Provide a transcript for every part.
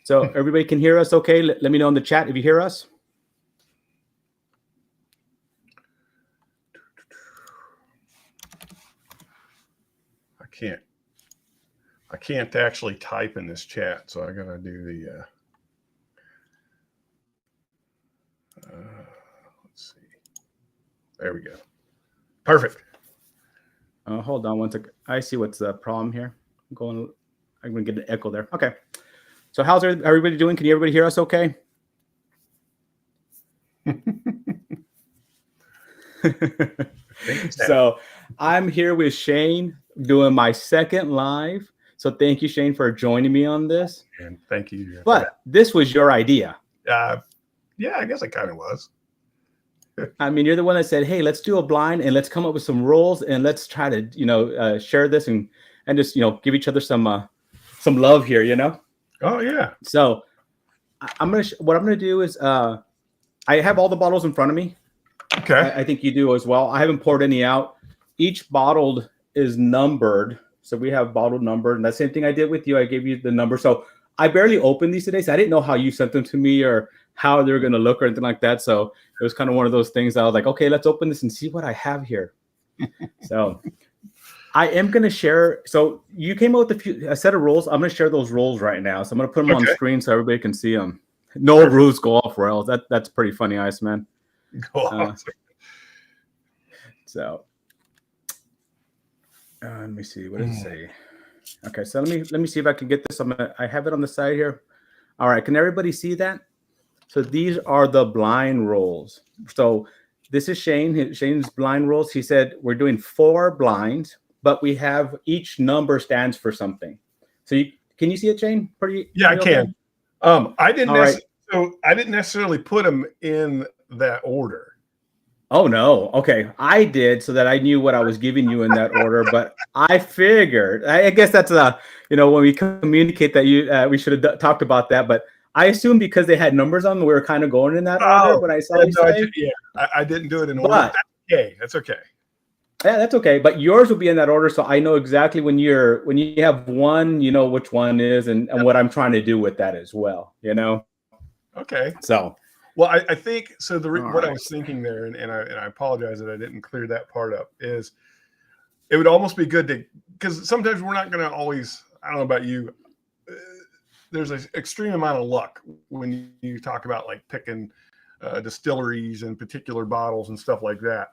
So everybody can hear us okay? Let me know in the chat if you hear us. I can't actually type in this chat, so I gotta do the let's see. There we go. Perfect. Hold on one second. I see what's the problem here. I'm gonna get an echo there. Okay. So how's everybody doing? Can everybody hear us okay? So I'm here with Shane doing my second live. So thank you, Shane, for joining me on this. And thank you. But this was your idea. Yeah, I guess it kind of was. I mean, you're the one that said, "Hey, let's do a blind and let's come up with some rules and let's try to, share this and just, give each other some love here, Oh yeah. So what I'm gonna do is I have all the bottles in front of me. Okay. I think you do as well. I haven't poured any out. Each bottled is numbered. So we have bottled numbered. And the same thing I did with you. I gave you the number. So I barely opened these today. So I didn't know how you sent them to me or how they were going to look or anything like that. So it was kind of one of those things that I was like, okay, let's open this and see what I have here. So I am going to share. So you came up with a set of rules. I'm going to share those rules right now. So I'm going to put them on the screen so everybody can see them. No rules go off rails. That's pretty funny, Iceman. So let me see. What does it say? Okay, so let me see if I can get this. I have it on the side here. All right, can everybody see that? So these are the blind rolls. So this is Shane's blind rolls. He said we're doing 4 blinds, but we have each number stands for something. So can you see it, Shane? Yeah, I can. I didn't necessarily put them in that order. Oh no. Okay. I did so that I knew what I was giving you in that order, but I figured, I guess that's when we communicate that we should have talked about that, but I assumed because they had numbers on them, we were kind of going in that order when I saw you say. I didn't do it in order. That's okay. That's okay. Yeah, that's okay. But yours will be in that order, so I know exactly when you have one, you know which one is and what I'm trying to do with that as well, Okay. So well, I think so. What I was thinking there, and I apologize that I didn't clear that part up, is it would almost be good because sometimes we're not going to always. I don't know about you. There's an extreme amount of luck when you talk about like picking distilleries and particular bottles and stuff like that.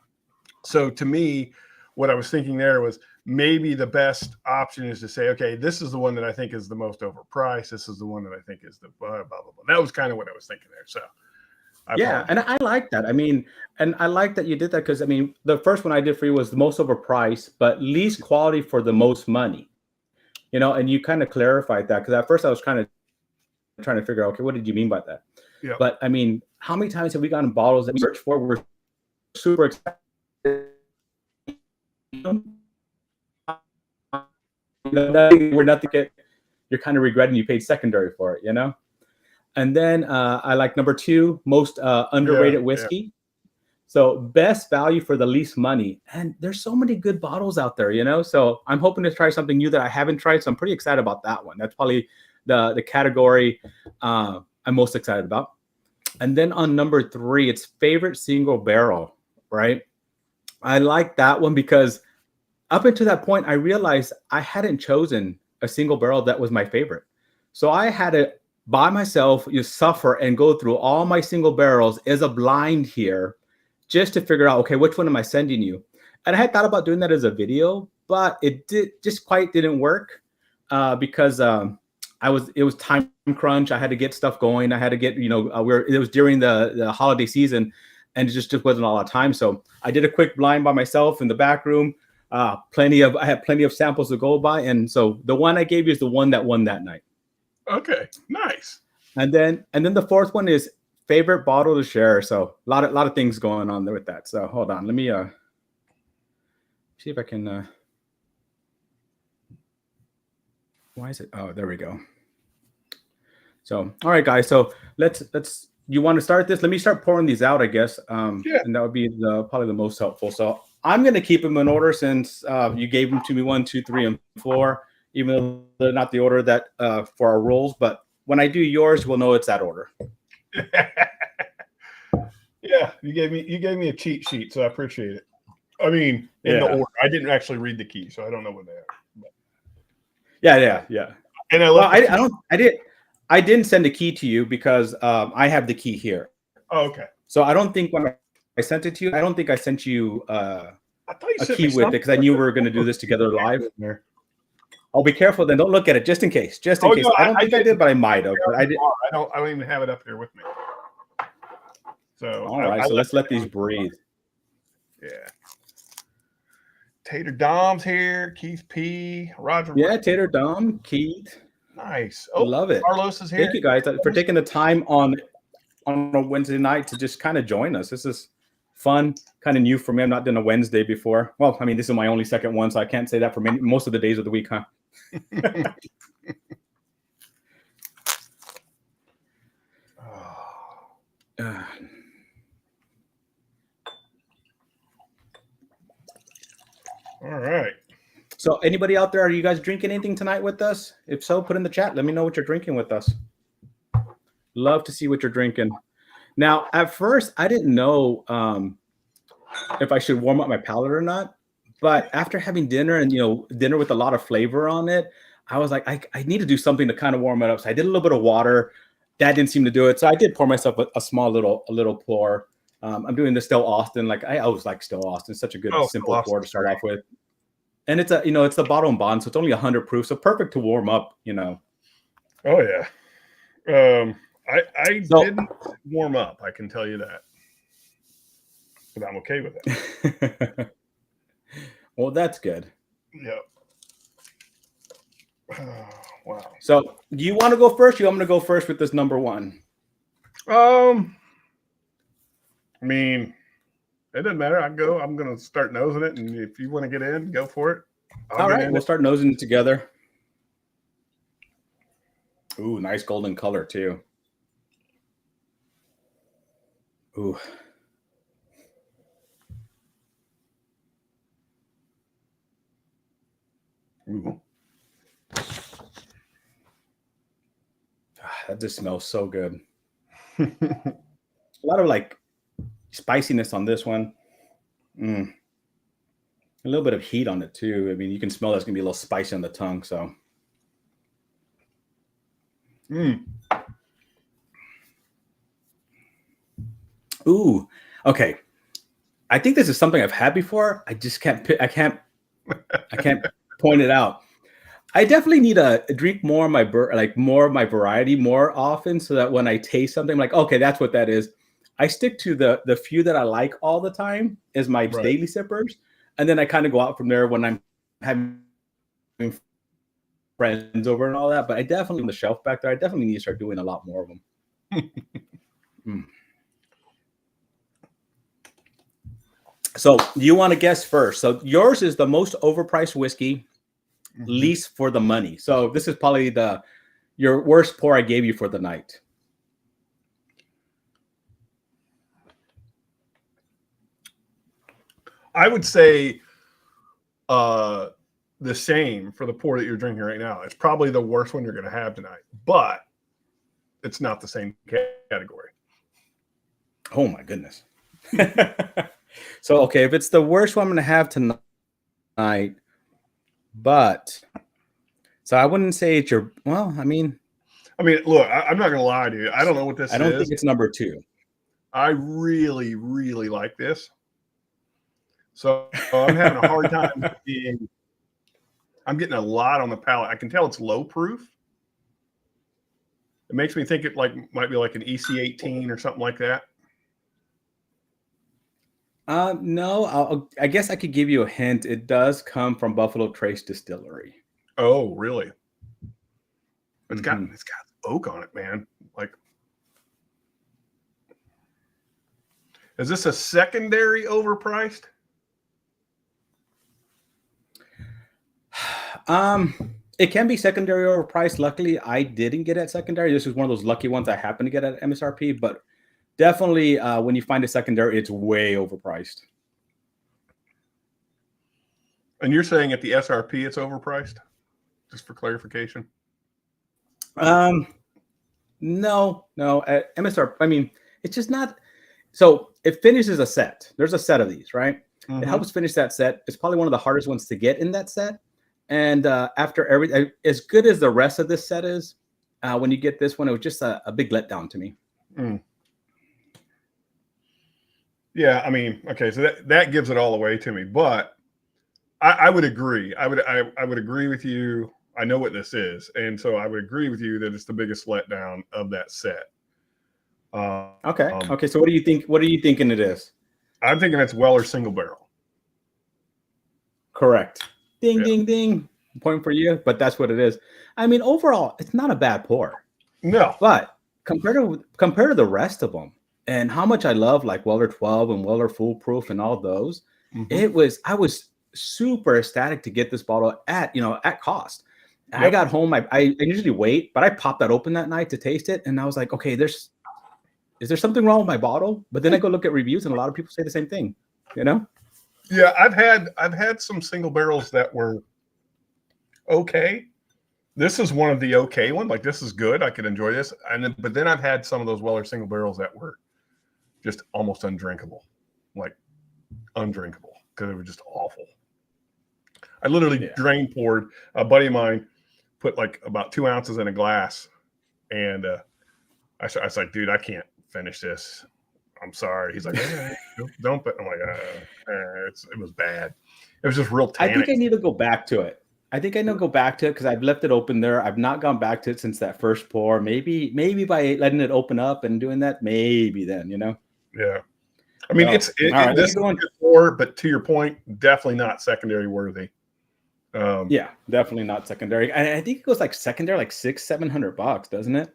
So to me, what I was thinking there was maybe the best option is to say, okay, this is the one that I think is the most overpriced. This is the one that I think is the blah, blah, blah, blah. That was kind of what I was thinking there. So yeah, and I like that. I mean, and I like that you did that because, I mean, the first one I did for you was the most overpriced, but least quality for the most money, and you kind of clarified that because at first I was kind of trying to figure out, okay, what did you mean by that? Yeah. But I mean, how many times have we gotten bottles that we searched for? We're super excited. We're nothing. You're kind of regretting you paid secondary for it, And then I like number 2, most underrated whiskey. Yeah. So best value for the least money. And there's so many good bottles out there, So I'm hoping to try something new that I haven't tried. So I'm pretty excited about that one. That's probably the category I'm most excited about. And then on number 3, it's favorite single barrel, right? I like that one because up until that point, I realized I hadn't chosen a single barrel that was my favorite. So I had to by myself, suffer and go through all my single barrels as a blind here just to figure out, okay, which one am I sending you? And I had thought about doing that as a video, but it didn't work because it was time crunch. I had to get stuff going. I had to get, it was during the holiday season and it just wasn't a lot of time. So I did a quick blind by myself in the back room. I had plenty of samples to go by. And so the one I gave you is the one that won that night. Okay, nice. And then the fourth one is favorite bottle to share. So a lot of things going on there with that. So hold on, let me see if I can. Why is it? Oh, there we go. So all right, guys. So let's. You want to start this? Let me start pouring these out, I guess. Yeah. And that would be probably the most helpful. So I'm going to keep them in order since you gave them to me 1, 2, 3, and 4. Even though they're not the order that for our rules, but when I do yours, we'll know it's that order. Yeah, you gave me a cheat sheet, so I appreciate it. I mean, in the order. I didn't actually read the key, so I don't know what they are. But. Yeah. And I didn't send a key to you because I have the key here. Oh, okay. So I don't think when I sent it to you, I don't think I sent you a key with it because I knew we were going to do this together live. Oh, be careful then. Don't look at it just in case. Just in case. No, I don't think I did, but I might have. But I did. I don't even have it up here with me. So all right. So let's let these breathe. Yeah. Tater Dom's here. Keith P. Roger. Yeah, Tater Dom, Keith. Nice. Oh, love it. Carlos is here. Thank you guys for taking the time on a Wednesday night to just kind of join us. This is fun, kind of new for me. I've not done a Wednesday before. Well, I mean, this is my only second one, so I can't say that for most of the days of the week, huh? All right. So anybody out there, are you guys drinking anything tonight with us? If so, put in the chat. Let me know what you're drinking with us. Love to see what you're drinking. Now, at first, I didn't know if I should warm up my palate or not. But after having dinner and, dinner with a lot of flavor on it, I was like, I need to do something to kind of warm it up. So I did a little bit of water. That didn't seem to do it. So I did pour myself a small little pour. I'm doing the Still Austin. Like I always like Still Austin. It's such a good, simple pour to start off with. And it's it's the bottle and bond, so it's only 100 proof, so perfect to warm up. Oh yeah. I didn't warm up. I can tell you that, but I'm okay with it. Well, that's good. Yep. Oh, wow. So, do you want to go first? You want me to go first with this number one? I mean, it doesn't matter. I go. I'm going to start nosing it, and if you want to get in, go for it. All right, we'll start nosing it together. Ooh, nice golden color too. Ooh. Ooh. That just smells so good. A lot of like spiciness on this one. A little bit of heat on it too. I mean, you can smell that's gonna be a little spicy on the tongue. So, ooh, okay. I think this is something I've had before. I just can't point it out. I definitely need to drink more of my more of my variety more often, so that when I taste something, I'm like, okay, that's what that is. I stick to the few that I like all the time as my daily sippers, and then I kind of go out from there when I'm having friends over and all that. But I definitely on the shelf back there, I definitely need to start doing a lot more of them. So you want to guess first? So yours is the most overpriced whiskey, least for the money. So this is probably your worst pour I gave you for the night. I would say the same for the pour that you're drinking right now. It's probably the worst one you're going to have tonight, but it's not the same category. Oh my goodness. So, okay, if it's the worst one I'm going to have tonight, but so I wouldn't say it's your, well, I mean, look, I'm not going to lie to you. I don't know what this is. I don't think it's number two. I really, really like this. So I'm having a hard time I'm getting a lot on the palate. I can tell it's low proof. It makes me think it might be like an EC18 or something like that. No, I guess I could give you a hint. It does come from Buffalo Trace Distillery. Oh, really? It's got oak on it, man. Like, is this a secondary overpriced? It can be secondary overpriced. Luckily, I didn't get at secondary. This is one of those lucky ones I happened to get at MSRP, but definitely when you find a secondary, it's way overpriced. And you're saying at the SRP it's overpriced? Just for clarification. No, MSR. I mean, it's just not. So it finishes a set. There's a set of these, right? Mm-hmm. It helps finish that set. It's probably one of the hardest ones to get in that set. And after as good as the rest of this set is, when you get this one, it was just a big letdown to me. Mm. Yeah, I mean, okay, so that gives it all away to me. But I would agree. I would agree with you. I know what this is, and so I would agree with you that it's the biggest letdown of that set. Okay. So what do you think? What are you thinking it is? I'm thinking it's Weller single barrel. Correct. Ding, ding, ding. Point for you, but that's what it is. I mean, overall, it's not a bad pour. No, but compared to the rest of them, and how much I love like Weller 12 and Weller Foolproof and all those, I was super ecstatic to get this bottle at cost. Yep. I got home. I usually wait, but I popped that open that night to taste it, and I was like, okay, is there something wrong with my bottle? But then I go look at reviews, and a lot of people say the same thing. Yeah, I've had some single barrels that were okay. This is one of the okay one. Like, this is good. I could enjoy this. But then I've had some of those Weller single barrels that were just almost undrinkable, like undrinkable, because they were just awful. I literally drain poured. A buddy of mine put like about 2 ounces in a glass, and I was like, dude, I can't finish this. I'm sorry. He's like, hey, don't. But I'm like, it was bad. It was just real tannic. I think I need to go back to it. Because I've left it open there. I've not gone back to it since that first pour. Maybe by letting it open up and doing that, maybe then, Yeah. I mean, this is a good pour, but to your point, definitely not secondary worthy. Yeah, definitely not secondary. I think it goes like secondary, like $600-700, doesn't it?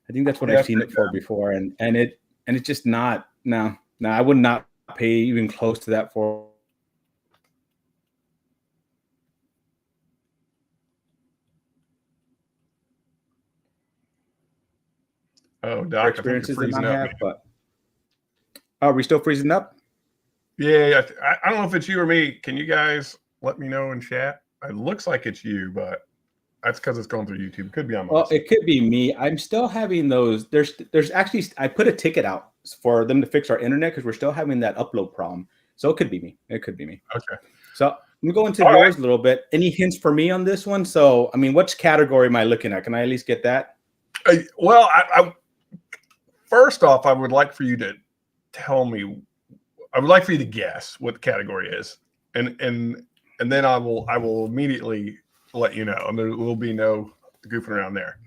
I think that's what I've seen it for before. And it's just not, no, I would not pay even close to that for. Oh, Doc, experiences that I have, but are we still freezing up? Yeah, I don't know if it's you or me. Can you guys let me know in chat? It looks like it's you, but that's because it's going through YouTube. It could be on my Well, it could be me. I'm still having those. There's actually, I put a ticket out for them to fix our internet because we're still having that upload problem. So it could be me. Okay. So I'm going to yours a little bit. Any hints for me on this one? So, I mean, which category am I looking at? Can I at least get that? Well, I first off, I would like for you to tell me. I would like for you to guess what the category is, and then I will immediately let you know, and there will be no goofing around there.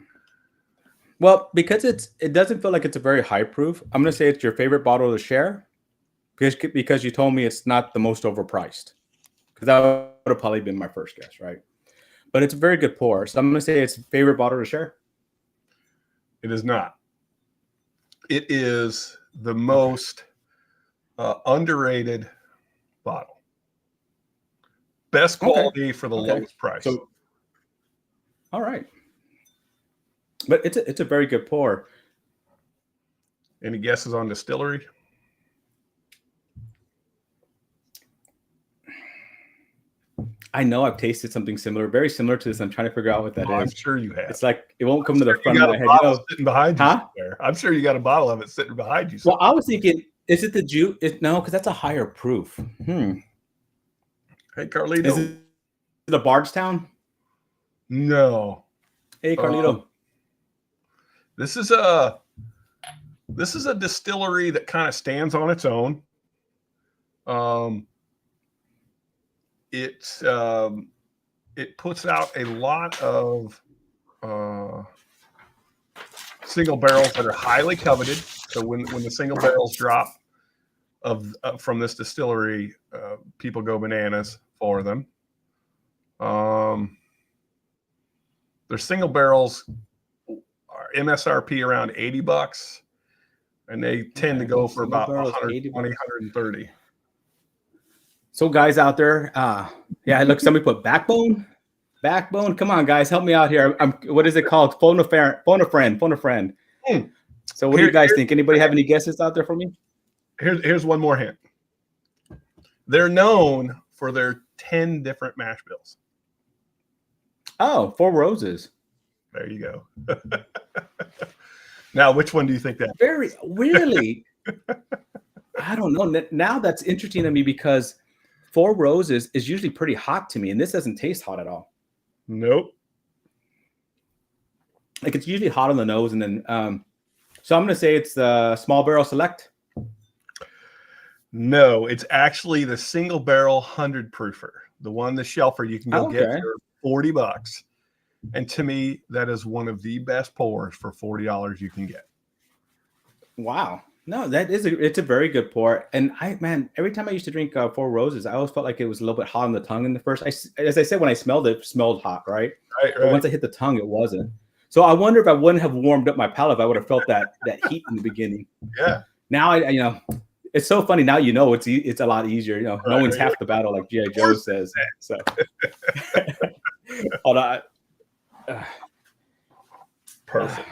Well, because it doesn't feel like it's a very high proof, I'm going to say it's your favorite bottle to share, because you told me it's not the most overpriced. Because that would have probably been my first guess, right? But it's a very good pour, so I'm going to say it's favorite bottle to share. It is not. It is the most underrated bottle. Best quality for the lowest price. So, all right. But it's a very good pour. Any guesses on distillery? I know I've tasted something similar, very similar to this. I'm trying to figure out what that is. I'm sure you have. It's like it won't come to the front of my head. Sitting behind you somewhere. I'm sure you got a bottle of it sitting behind you somewhere. Well, I was thinking, is it the juice? No, because that's a higher proof. Hey, Carlito. Is it a Bardstown? No. Hey, Carlito. This is a distillery that kind of stands on its own. It puts out a lot of single barrels that are highly coveted. So when the single barrels drop from this distillery, people go bananas for them. Their single barrels are MSRP around $80, and they tend to go for about 120, 130. So guys out there, look, somebody put backbone. Come on, guys, help me out here. What is it called? Phone a friend. So what do you guys think? Anybody have any guesses out there for me? Here's one more hint. They're known for their 10 different mash bills. Oh, 4 Roses. There you go. Now, which one do you think that? Very really. I don't know. Now that's interesting to me because Four Roses is usually pretty hot to me, and this doesn't taste hot at all. Nope. Like it's usually hot on the nose, and then so I'm going to say it's the Small Barrel Select. No, it's actually the Single Barrel 100 proofer, the one, the shelfer you can go get for $40. And to me, that is one of the best pours for $40 you can get. Wow. No, it's a very good pour. And every time I used to drink Four Roses, I always felt like it was a little bit hot on the tongue in the first. As I said, when I smelled it smelled hot, right? Right. But once I hit the tongue, it wasn't. So I wonder if I wouldn't have warmed up my palate if I would have felt that heat in the beginning. Yeah. Now it's so funny. Now it's a lot easier. Knowing's half the battle, like G.I. Joe says. So hold on. Perfect.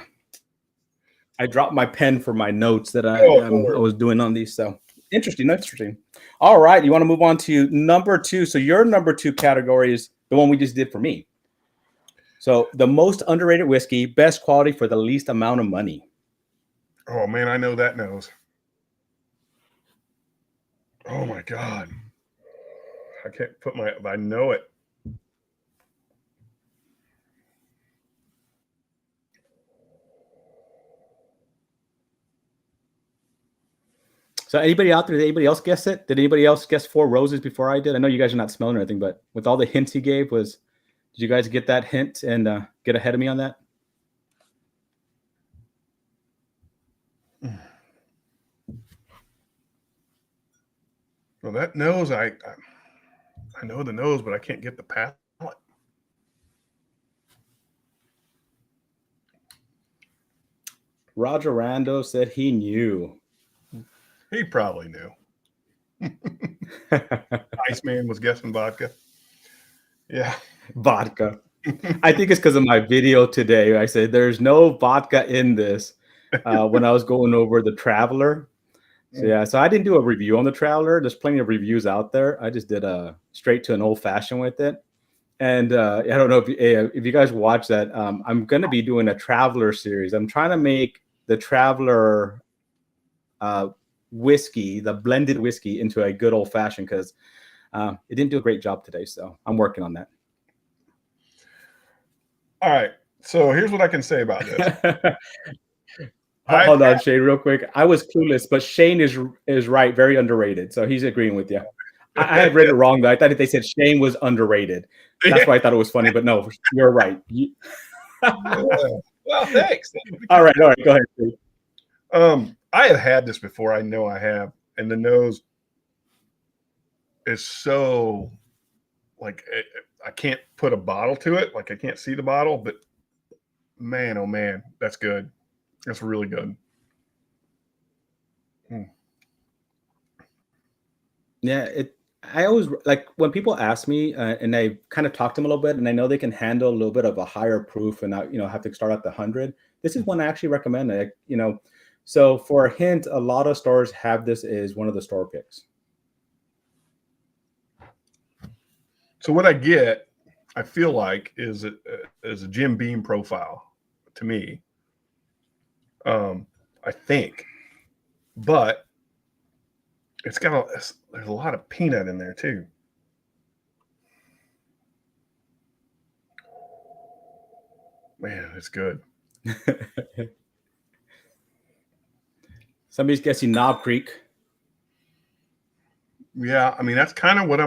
I dropped my pen for my notes that I was doing on these. So interesting. All right. You want to move on to number 2. So your number 2 category is the one we just did for me. So the most underrated whiskey, best quality for the least amount of money. Oh man, I know that nose. Oh my God. I can't put I know it. So anybody out there, did anybody else guess it? Did anybody else guess Four Roses before I did? I know you guys are not smelling or anything, but with all the hints he gave, did you guys get that hint and get ahead of me on that? Well, that nose, I know the nose, but I can't get the palate. Roger Rando said he knew. He probably knew. Iceman was guessing vodka. Yeah. Vodka. I think it's because of my video today. I said there's no vodka in this when I was going over the Traveler. So I didn't do a review on the Traveler. There's plenty of reviews out there. I just did a straight to an old fashioned with it. And I don't know if you guys watch that. I'm going to be doing a Traveler series. I'm trying to make the Traveler whiskey, the blended whiskey, into a good old fashioned because it didn't do a great job today. So I'm working on that. All right. So here's what I can say about this. Hold on, Shane, real quick. I was clueless, but Shane is right. Very underrated. So he's agreeing with you. I had read it wrong, though. I thought they said Shane was underrated. That's why I thought it was funny. But no, you're right. Well, thanks. All right. Go ahead, Steve. I have had this before. I know I have. And the nose is so, like, I can't put a bottle to it. Like, I can't see the bottle. But, man, oh, man, that's good. That's really good. Yeah, I always like when people ask me and I kind of talk to them a little bit and I know they can handle a little bit of a higher proof and not, have to start at the 100. This is one I actually recommend. So for a hint, a lot of stores have this as one of the store picks. So what I get, I feel like, is a Jim Beam profile to me. I think, but it's got there's a lot of peanut in there too. Man, it's good. Somebody's guessing Knob Creek. Yeah, I mean that's kind of what I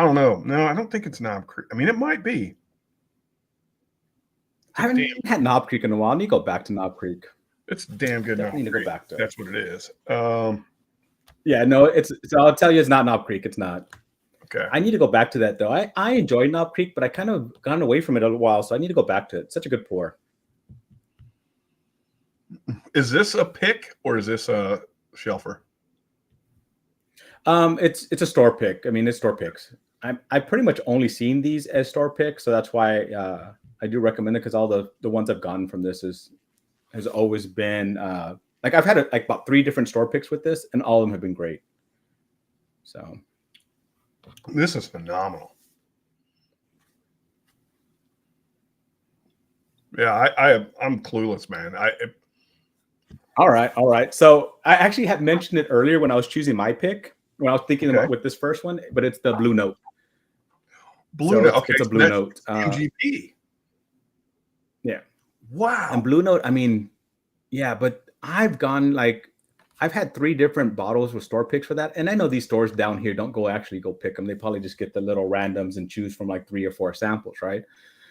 don't know. No, I don't think it's Knob Creek. I mean, it might be. I haven't had Knob Creek in a while. I need to go back to Knob Creek. It's damn good. Definitely need to go back to it. That's what it is. Yeah, no, so I'll tell you it's not Knob Creek. It's not. Okay. I need to go back to that though. I enjoy Knob Creek, but I kind of gone away from it a while, so I need to go back to it. It's such a good pour. Is this a pick or is this a shelfer? It's a store pick. I mean, it's store picks. I pretty much only seen these as store picks, so that's why I do recommend it because all the ones I've gotten from this has always been like I've had like about 3 different store picks with this, and all of them have been great. So this is phenomenal. Yeah, I'm clueless, man. All right. So I actually had mentioned it earlier when I was choosing my pick, when I was thinking about with this first one, but it's the Blue Note. Blue Note. It's a Blue Note. MGP. Yeah. Wow. And Blue Note, I mean, yeah, but I've had 3 different bottles with store picks for that. And I know these stores down here don't actually go pick them. They probably just get the little randoms and choose from like 3 or 4 samples, right?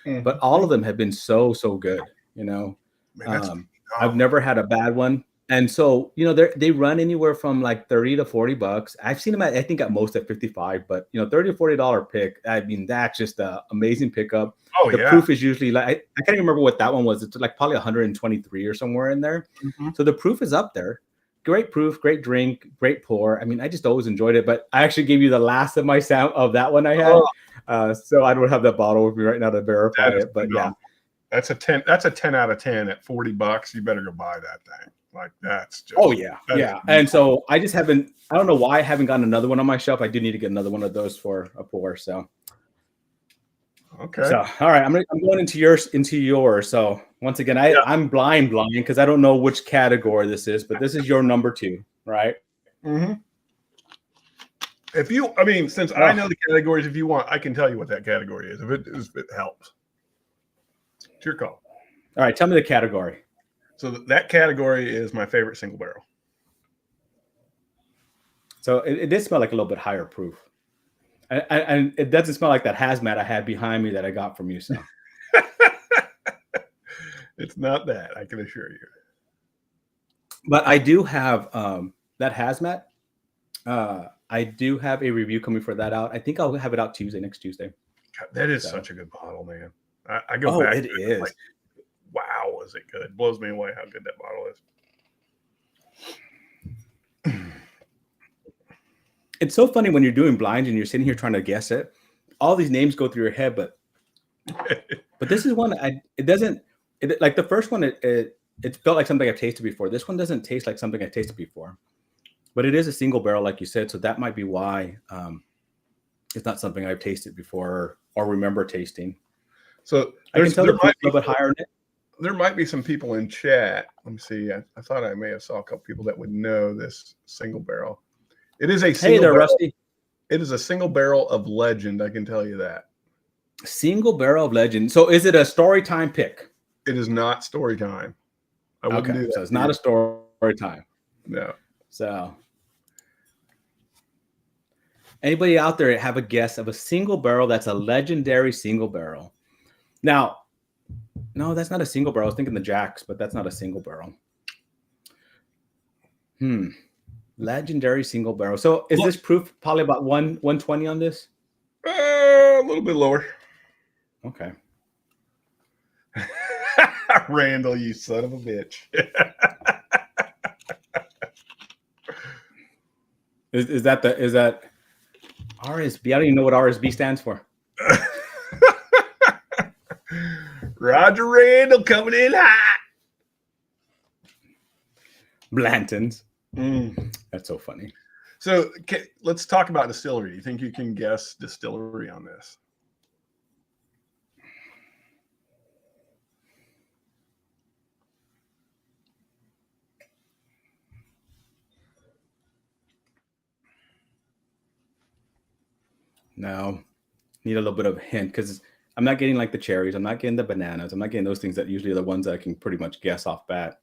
Mm-hmm. But all of them have been so good, you know. Man, I've never had a bad one. And so, you know, they run anywhere from like $30 to $40. I've seen them I think at most at 55, but you know, $30 to $40 pick. I mean, that's just an amazing pickup. Oh, the proof is usually like, I can't even remember what that one was. It's like probably 123 or somewhere in there. Mm-hmm. So the proof is up there. Great proof, great drink, great pour. I mean, I just always enjoyed it, but I actually gave you the last of my sound of that one I had. So I don't have that bottle with me right now to verify it, but yeah. That's a 10 out of 10 at $40. You better go buy that thing. Like that's just yeah. And so I just I don't know why I haven't gotten another one on my shelf. I do need to get another one of those for a pour. So okay. So all right, I'm going into yours. So once again, I'm blind because I don't know which category this is, but this is your number 2, right? Mm-hmm. Since I know the categories, if you want, I can tell you what that category is. If it helps. It's your call. All right, tell me the category. So that category is my favorite single barrel. So it did smell like a little bit higher proof. And it doesn't smell like that hazmat I had behind me that I got from you. So it's not that, I can assure you. But I do have that hazmat. I do have a review coming for that out. I think I'll have it out next Tuesday. God, that is such a good bottle, man. I go back. It is. Like, wow, is it good? It blows me away how good that bottle is. It's so funny when you're doing blinds and you're sitting here trying to guess it. All these names go through your head, but this is one like the first one. It felt like something I've tasted before. This one doesn't taste like something I've tasted before, but it is a single barrel, like you said. So that might be why it's not something I've tasted before or remember tasting. So I can tell a little bit higher in it. There might be some people in chat. Let me see. I thought I may have saw a couple people that would know this single barrel. It is a single barrel. Rusty. It is a single barrel of legend. I can tell you that. Single barrel of legend. So is it a story time pick? It is not story time. I wouldn't do that. So it's not a story time. No. So anybody out there have a guess of a single barrel that's a legendary single barrel? Now, no, that's not a single barrel. I was thinking the Jacks, but that's not a single barrel. Legendary single barrel. So is this proof probably about 120 on this? A little bit lower. Okay. Randall, you son of a bitch. Is that RSB? I don't even know what RSB stands for. Roger Randall coming in hot. Blanton's. That's so funny. So let's talk about distillery. Do you think you can guess distillery on this? No. Need a little bit of a hint because I'm not getting like the cherries. I'm not getting the bananas. I'm not getting those things that usually are the ones that I can pretty much guess off bat.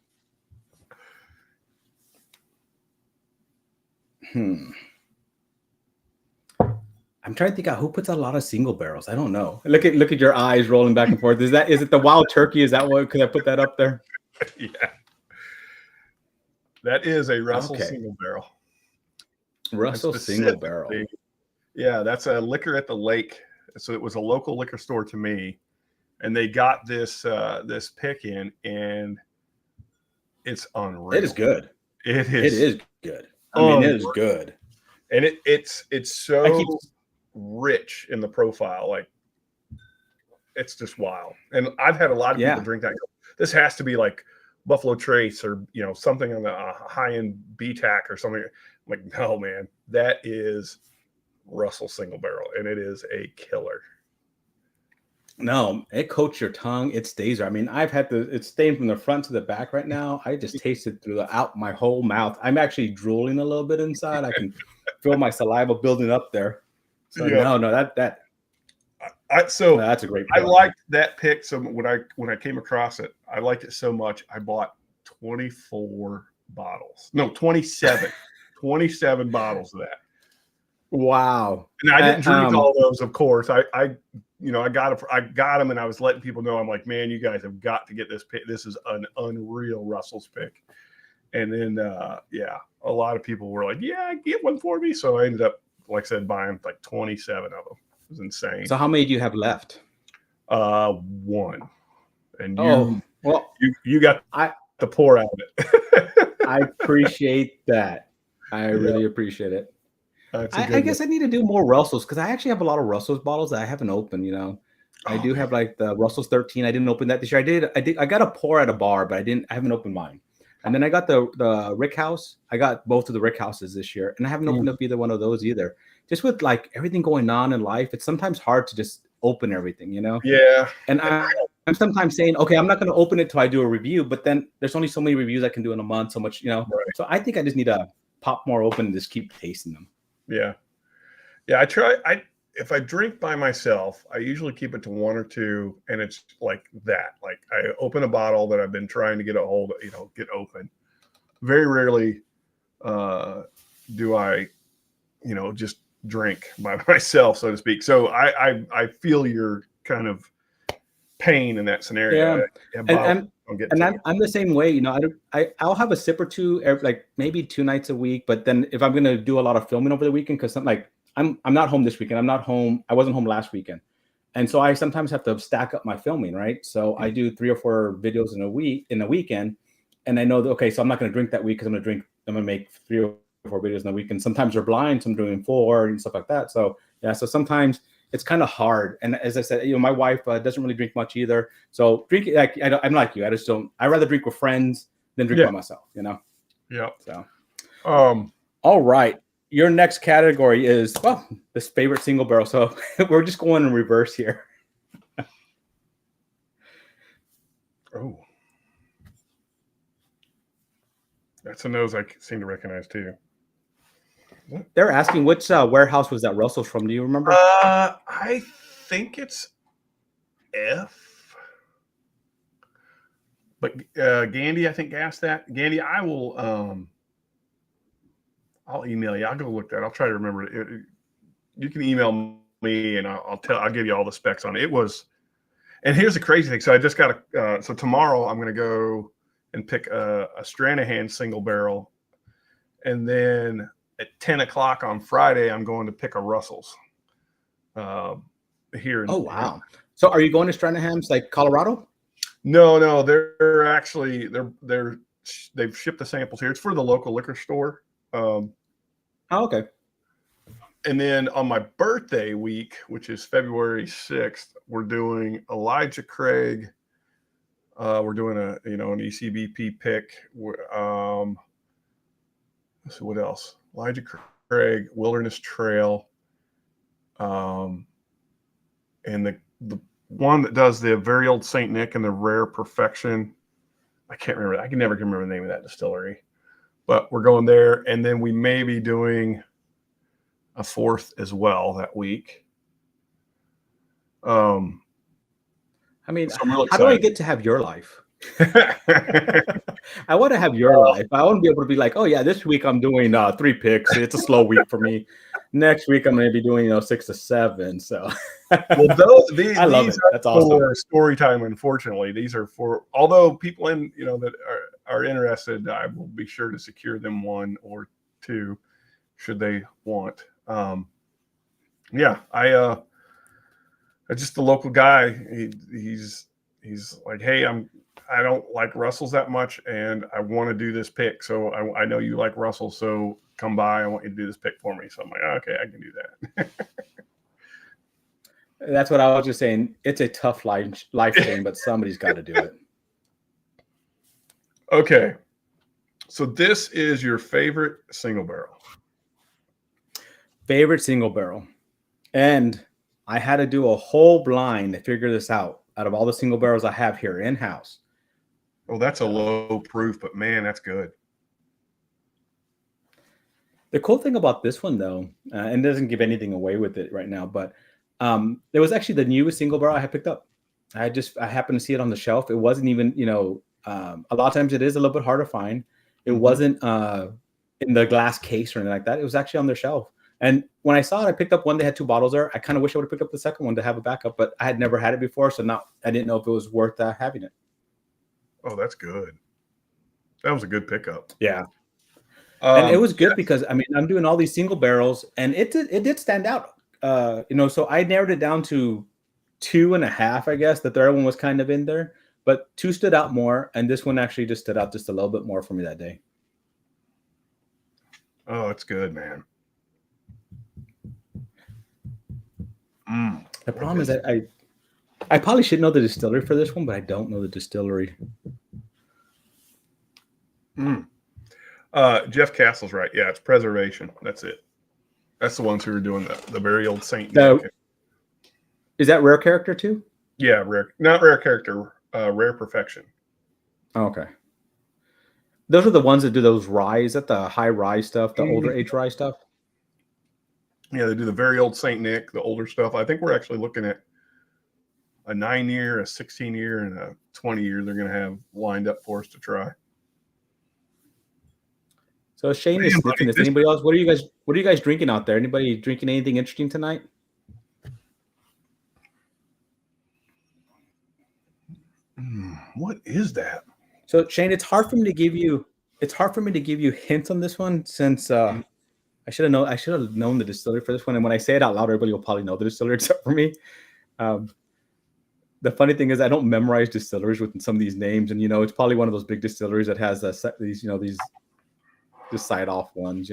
I'm trying to think out who puts out a lot of single barrels. I don't know. Look at your eyes rolling back and forth. Is it the Wild Turkey? Is that what? Could I put that up there? Yeah. That is a Russell single barrel. Russell single barrel. Yeah, that's a Liquor at the Lake. So it was a local liquor store to me, and they got this pick in, and it's unreal. It is good. It is good. I mean, it is good. And it's so rich in the profile. Like, it's just wild. And I've had a lot of people drink that. This has to be like Buffalo Trace or, something on the high-end BTAC or something. I'm like, no, man, that is Russell single barrel, and it is a killer. No, it coats your tongue. It stays there. I mean, it's staying from the front to the back right now. I just tasted throughout my whole mouth. I'm actually drooling a little bit inside. I can feel my saliva building up there. So Yeah. that's a great I pick. liked that pick. So when I came across it, I liked it so much. I bought 24 bottles. No, 27. 27 bottles of that. Wow. And I didn't drink all those, of course. I got them, and I was letting people know. I'm like, man, you guys have got to get this pick. This is an unreal Russell's pick. And then, a lot of people were like, yeah, get one for me. So I ended up, like I said, buying like 27 of them. It was insane. So how many do you have left? One. And you got the pour out of it. I appreciate that. I really appreciate it. I guess I need to do more Russells because I actually have a lot of Russells bottles that I haven't opened. I do have like the Russell's 13. I didn't open that this year. I got a pour at a bar, but I haven't opened mine. And then I got the Rick House. I got both of the Rick Houses this year, and I haven't opened up either one of those either. Just with like everything going on in life, it's sometimes hard to just open everything, Yeah. And I'm sometimes saying, okay, I'm not going to open it till I do a review, but then there's only so many reviews I can do in a month, so much, Right. So I think I just need to pop more open and just keep tasting them. Yeah. I try. If I drink by myself, I usually keep it to one or two, and it's like that. Like I open a bottle that I've been trying to get a hold of, get open. Very rarely do I, just drink by myself, so to speak. So I feel your kind of pain in that scenario. Yeah. I'm the same way. I'll have a sip or two, like maybe 2 nights a week. But then if I'm gonna do a lot of filming over the weekend, because I'm not home this weekend. I'm not home. I wasn't home last weekend, and so I sometimes have to stack up my filming. Right. So I do 3 or 4 videos in a weekend, and I know that so I'm not gonna drink that week because I'm gonna make 3 or 4 videos in a weekend. Sometimes they're blind, some doing 4 and stuff like that. So so sometimes it's kind of hard. And as I said, my wife doesn't really drink much either. So drinking, I'm like you. I rather drink with friends than drink by myself, Yeah. So, all right. Your next category is, this favorite single barrel. So we're just going in reverse here. Oh. That's a nose I seem to recognize too. They're asking which warehouse was that Russell's from. Do you remember? I think it's F. But Gandhi, I think, asked that. Gandhi, I will. I'll email you. I'll go look that. I'll try to remember it. You can email me, and I'll give you all the specs on it. It was. And here's the crazy thing. So I just got so tomorrow I'm going to go and pick a Stranahan single barrel, and then at 10 o'clock on Friday, I'm going to pick a Russell's here. Oh, wow. So are you going to Stranahan's, like Colorado? No, they're actually, they've shipped the samples here. It's for the local liquor store. Okay. And then on my birthday week, which is February 6th, we're doing Elijah Craig. We're doing an ECBP pick. So what else? Elijah Craig, Wilderness Trail, and the one that does the very old St. Nick and the Rare Perfection. I can't remember. I can never remember the name of that distillery, but we're going there, and then we may be doing a 4th as well that week. I mean, how do I get to have your life? I want to have your life. I want to be able to be like, oh yeah, this week I'm doing 3 picks. It's a slow week for me. Next week I'm going to be doing 6 to 7. So, well, these I love it. That's awesome. For story time. Unfortunately, these are for. Although people that are interested, I will be sure to secure them 1 or 2, should they want. I'm just the local guy. He's like, hey, I don't like Russell's that much, and I want to do this pick. So I know you like Russell, so come by. I want you to do this pick for me. So I'm like, okay, I can do that. That's what I was just saying. It's a tough life thing, but somebody's got to do it. Okay. So this is your favorite single barrel. Favorite single barrel. And I had to do a whole blind to figure this out of all the single barrels I have here in-house. Oh, that's a low proof, but man, that's good. The cool thing about this one, though, and it doesn't give anything away with it right now, but it was actually the newest single barrel I had picked up. I happened to see it on the shelf. It wasn't even, a lot of times it is a little bit hard to find. It wasn't in the glass case or anything like that. It was actually on their shelf. And when I saw it, I picked up one. They had 2 bottles there. I kind of wish I would have picked up the second one to have a backup, but I had never had it before, so now I didn't know if it was worth having it. Oh, that's good. That was a good pickup. Yeah. And it was good because, I mean, I'm doing all these single barrels, and it did stand out. So I narrowed it down to 2.5, I guess. The third one was kind of in there, but 2 stood out more, and this one actually just stood out just a little bit more for me that day. Oh, it's good, man. The problem is that I probably should know the distillery for this one, but I don't know the distillery. Jeff Castle's right. Yeah, it's Preservation. That's it. That's the ones who were doing the very old Saint Nick. Is that Rare Character too? Yeah, not Rare Character, Rare Perfection. Oh, okay. Those are the ones that do those rye. Is that the high rye stuff, the older age rye stuff? Yeah, they do the very old Saint Nick, the older stuff. I think we're actually looking at a 9-year, a 16-year, and a 20-year they're going to have lined up for us to try. So Shane is sniffing this. Anybody else? What are you guys drinking out there? Anybody drinking anything interesting tonight? What is that? So Shane, it's hard for me to give you hints on this one since I should have known the distillery for this one. And when I say it out loud, everybody will probably know the distillery except for me. The funny thing is I don't memorize distilleries with some of these names, and it's probably one of those big distilleries that has these just side off ones,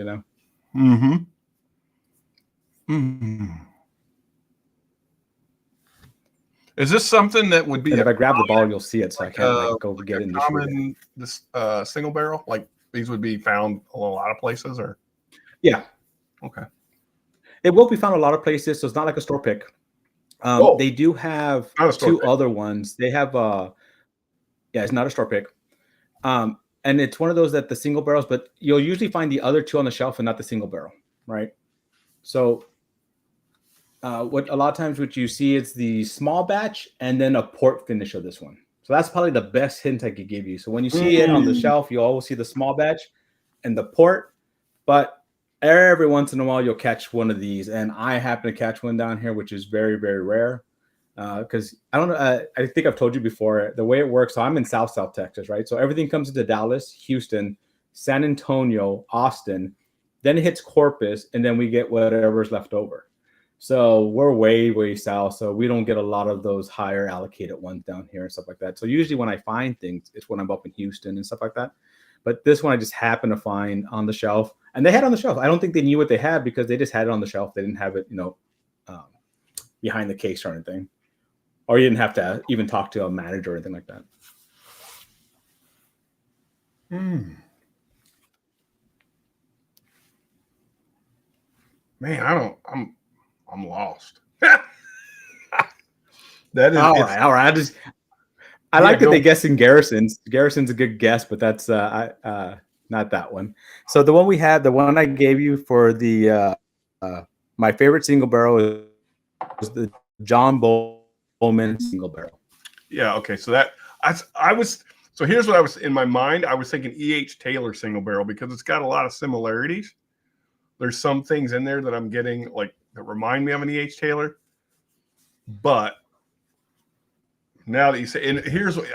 Is this something that would be? And if I grab the bottle, you'll see it, so I can't go get it. Common single barrel, like these would be found a lot of places, or? Yeah. Okay. It will be found a lot of places, so it's not like a store pick. They do have 2 other ones. They have it's not a store pick. And it's one of those that the single barrels, but you'll usually find the other 2 on the shelf and not the single barrel, right? So what a lot of times what you see is the small batch and then a port finish of this one. So that's probably the best hint I could give you. So when you see it on the shelf, you always see the small batch and the port, but every once in a while you'll catch one of these, and I happen to catch one down here, which is very, very rare. Because I don't know, I think I've told you before the way it works. So I'm in South Texas, right? So everything comes into Dallas, Houston, San Antonio, Austin, then it hits Corpus, and then we get whatever's left over. So we're way, way south. So we don't get a lot of those higher allocated ones down here and stuff like that. So usually when I find things, it's when I'm up in Houston and stuff like that. But this one I just happened to find on the shelf, and they had it on the shelf. I don't think they knew what they had because they just had it on the shelf. They didn't have it, behind the case or anything. Or you didn't have to even talk to a manager or anything like that. Man, I'm lost. That is all right. I like that they guess in Garrison's. Garrison's a good guess, but that's not that one. So the one I gave you for the my favorite single barrel is the John Bowman single barrel. Yeah. Okay. So that I was. So here's what I was in my mind. I was thinking E.H. Taylor single barrel because it's got a lot of similarities. There's some things in there that I'm getting like that remind me of an E.H. Taylor, but now that you say, and here's what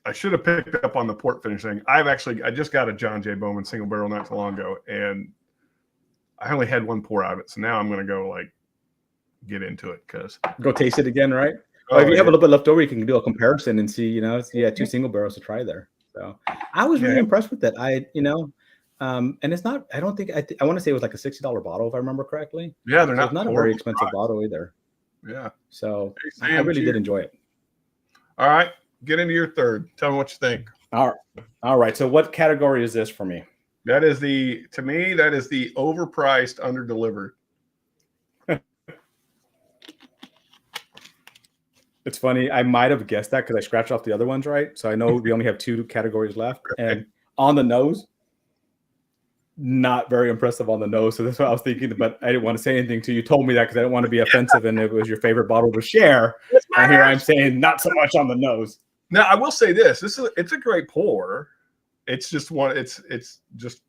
I should have picked up on the port finish thing. I just got a John J. Bowman single barrel not too long ago, and I only had 1 pour out of it. So now I'm going to go get into it because go taste it again, right? Well, if you have a little bit left over, you can do a comparison and see, 2 single barrels to try there. So I was really impressed with that. And it's not, I don't think, I want to say it was like a $60 bottle, if I remember correctly. Yeah, they're not a very expensive bottle either. Yeah. So I really did enjoy it. All right. Get into your third. Tell me what you think. All right. So what category is this for me? That is the overpriced, underdelivered. It's funny. I might have guessed that because I scratched off the other ones, right? So I know we only have 2 categories left. And on the nose, not very impressive on the nose. So that's what I was thinking. But I didn't want to say anything to you. You told me that because I didn't want to be offensive, and it was your favorite bottle to share. And here I'm saying not so much on the nose. Now I will say this: it's a great pour. It's just one. It's just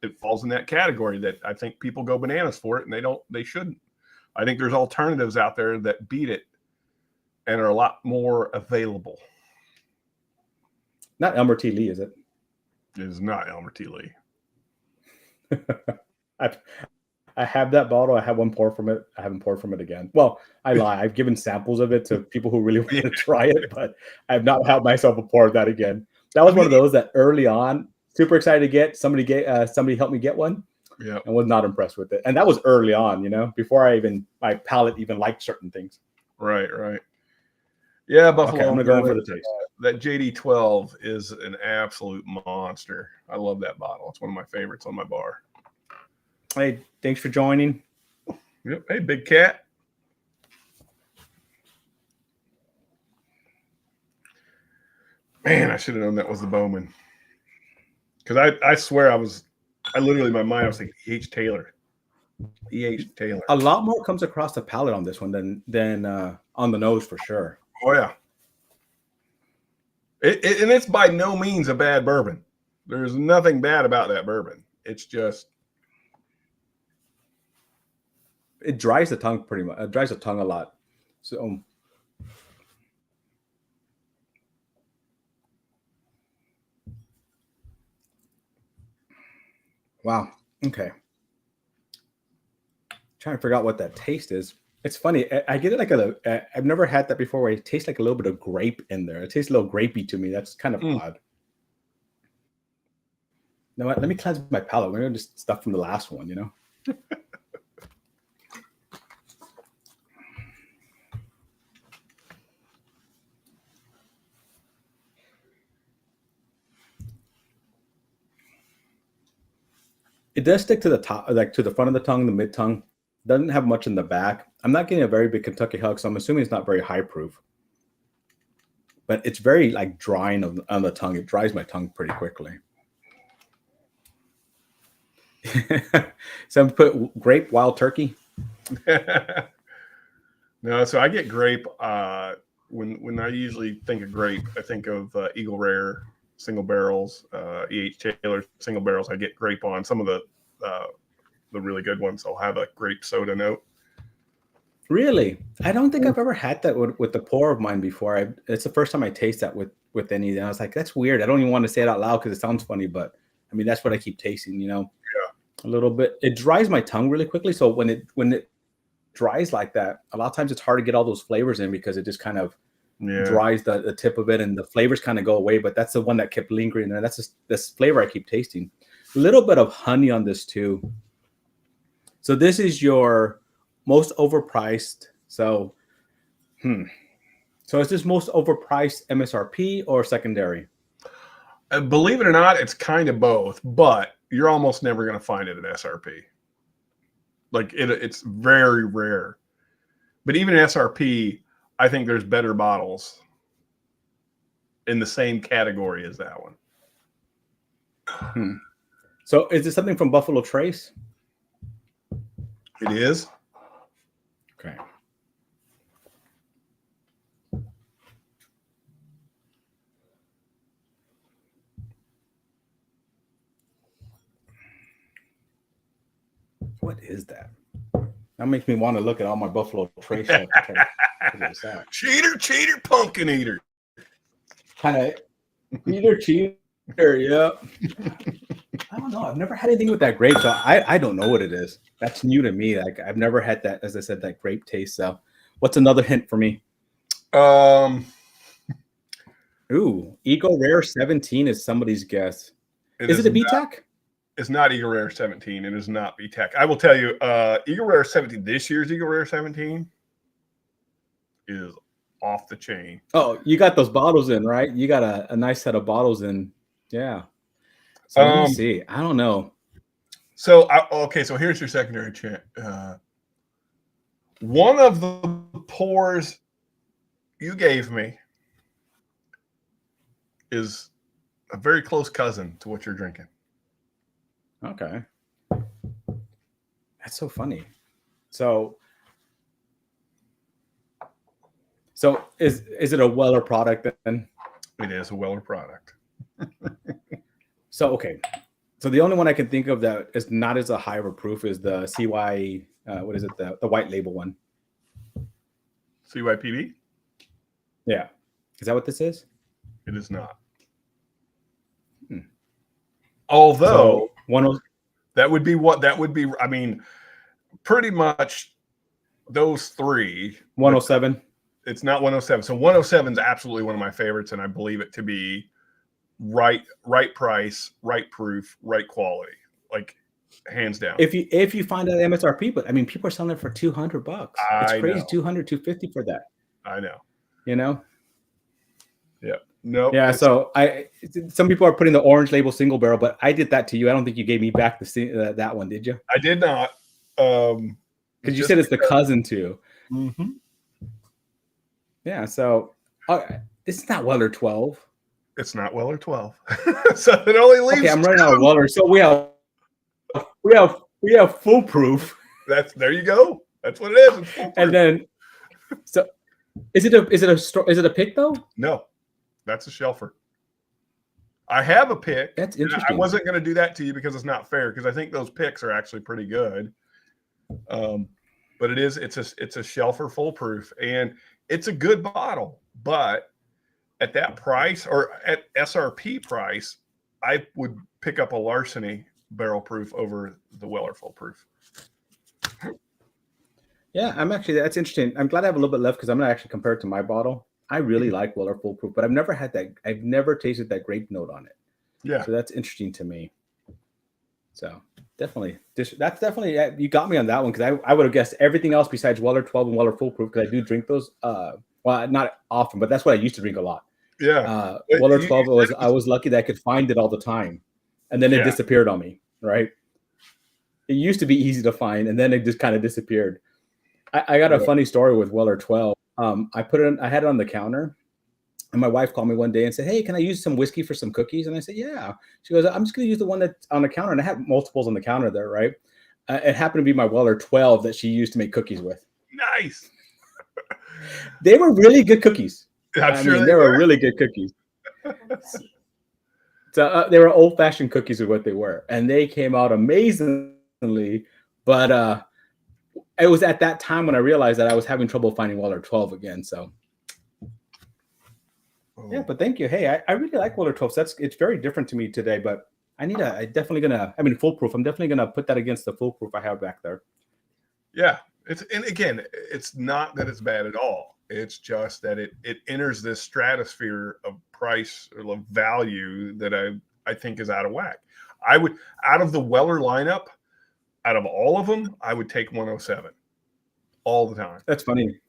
it falls in that category that I think people go bananas for it, and they shouldn't. I think there's alternatives out there that beat it and are a lot more available. Not Elmer T. Lee, is it? It is not Elmer T. Lee. I have that bottle. I have one pour from it. I haven't poured from it again. Well, I lie. I've given samples of it to people who really want to try it, but I have not helped myself to pour that again. That was one of those that early on, super excited to get. Somebody helped me get one. Yeah, and was not impressed with it. And that was early on, before my palate even liked certain things. Right. Yeah, Buffalo. Okay, I'm gonna go in for the taste. That JD12 is an absolute monster. I love that bottle. It's one of my favorites on my bar. Hey, thanks for joining. Yep. Hey, Big Cat. Man, I should have known that was the Bowman. Because I swear I literally in my mind I was thinking E.H. Taylor. E.H. Taylor. A lot more comes across the palate on this one than on the nose for sure. Oh yeah. And it's by no means a bad bourbon. There's nothing bad about that bourbon. It's just it dries the tongue pretty much. It dries the tongue a lot. So wow. Okay. Trying to figure out what that taste is. It's funny. I get it like I've never had that before where it tastes like a little bit of grape in there. It tastes a little grapey to me. That's kind of odd. You know what? Let me cleanse my palate. We're going to just stuff from the last one, It does stick to the top, like to the front of the tongue, the mid tongue. Doesn't have much in the back. I'm not getting a very big Kentucky hug, so I'm assuming it's not very high proof. But it's very like drying on the tongue. It dries my tongue pretty quickly. So I'm put grape, wild turkey. No, so I get grape. When I usually think of grape, I think of Eagle Rare single barrels, E.H. Taylor single barrels. I get grape on some of the really good ones. I'll have a grape soda note. Really? I don't think I've ever had that with the pour of mine before. It's the first time I taste that with any. And I was like, that's weird. I don't even want to say it out loud because it sounds funny, but I mean, that's what I keep tasting, Yeah. A little bit. It dries my tongue really quickly. So when it dries like that, a lot of times it's hard to get all those flavors in because it just kind of dries the tip of it and the flavors kind of go away. But that's the one that kept lingering there. That's just this flavor I keep tasting. A little bit of honey on this too. So this is your most overpriced. So is this most overpriced MSRP or secondary? Believe it or not, it's kind of both, but you're almost never going to find it at SRP. Like it's very rare. But even at SRP, I think there's better bottles in the same category as that one. So is this something from Buffalo Trace? It is. Okay. What is that? That makes me want to look at all my Buffalo Trace stuff. Cheater, pumpkin eater. Kind of cheater, yeah. I don't know. I've never had anything with that grape, so I don't know what it is. That's new to me. Like I've never had that, as I said, that grape taste. So what's another hint for me? Ooh, Eagle Rare 17 is somebody's guess. Is it a BTAC? It's not Eagle Rare 17. It is not BTAC. I will tell you, Eagle Rare 17, this year's Eagle Rare 17 is off the chain. Oh, you got those bottles in, right? You got a nice set of bottles in. Yeah. So let me see. I don't know. So, so here's your secondary chant. One of the pours you gave me is a very close cousin to what you're drinking. Okay. That's so funny. So is it a Weller product then? It is a Weller product. So, okay. So the only one I can think of that is not as a high of a proof is the CY, what is it? The white label one. CYPB? Yeah. Is that what this is? It is not. Although that would be, I mean, pretty much those three. 107. It's not 107. So 107 is absolutely one of my favorites, and I believe it to be right price, right proof, right quality, like hands down. If you find out MSRP, but I mean, people are selling it for $200. It's crazy, know. 200, 250 for that. I know. You know. Yeah. No. Yeah. So some people are putting the orange label single barrel, but I did that to you. I don't think you gave me back that one, did you? I did not. Because you said it's the cousin too. Mm-hmm. Yeah. So this is not Weller 12. It's not Weller 12. So it only leaves. Okay, I'm running out of Weller. So we have foolproof. There you go. That's what it is. It's foolproof. And then, so is it a pick though? No, that's a shelfer. I have a pick. That's interesting. I wasn't going to do that to you because it's not fair, because I think those picks are actually pretty good. But it's a shelfer foolproof, and it's a good bottle. But at that price, or at SRP price, I would pick up a Larceny barrel proof over the Weller foolproof. Yeah, that's interesting. I'm glad I have a little bit left because I'm going to actually compare it to my bottle. I really like Weller foolproof, but I've never tasted that grape note on it. Yeah. So that's interesting to me. So definitely, that's definitely, you got me on that one, because I would have guessed everything else besides Weller 12 and Weller foolproof, because I do drink those. Well, not often, but that's what I used to drink a lot. Yeah. Weller 12 I was lucky that I could find it all the time, and then it disappeared on me. Right. It used to be easy to find, and then it just kind of disappeared. I got a funny story with Weller 12. I had it on the counter, and my wife called me one day and said, "Hey, can I use some whiskey for some cookies?" And I said, "Yeah." She goes, "I'm just going to use the one that's on the counter." And I have multiples on the counter there, right? It happened to be my Weller 12 that she used to make cookies with. Nice. They were really good cookies. I'm sure they were really good cookies. So they were old-fashioned cookies is what they were, and they came out amazingly. But it was at that time when I realized that I was having trouble finding Weller 12 again. So yeah, but thank you. Hey, I really like Weller 12. So it's very different to me today, but foolproof. I'm definitely gonna put that against the foolproof I have back there. Yeah. It's not that it's bad at all. It's just that it enters this stratosphere of price or value that I think is out of whack. Out of the Weller lineup, out of all of them, I would take 107 all the time. That's funny.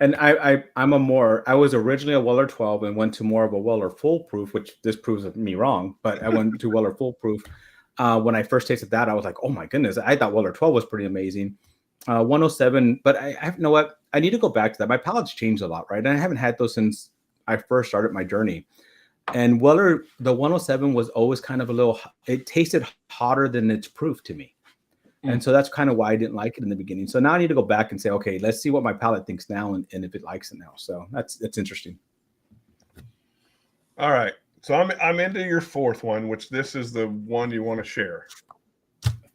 And I was originally a Weller 12 and went to more of a Weller foolproof, which this proves me wrong, but I went to Weller foolproof. When I first tasted that, I was like, oh my goodness, I thought Weller 12 was pretty amazing. 107, but you know what? I need to go back to that. My palate's changed a lot, right? And I haven't had those since I first started my journey. And Weller, the 107 was always kind of it tasted hotter than its proof to me. And so that's kind of why I didn't like it in the beginning. So now I need to go back and say, okay, let's see what my palate thinks now and if it likes it now. So that's interesting. All right. So I'm into your fourth one, which this is the one you want to share.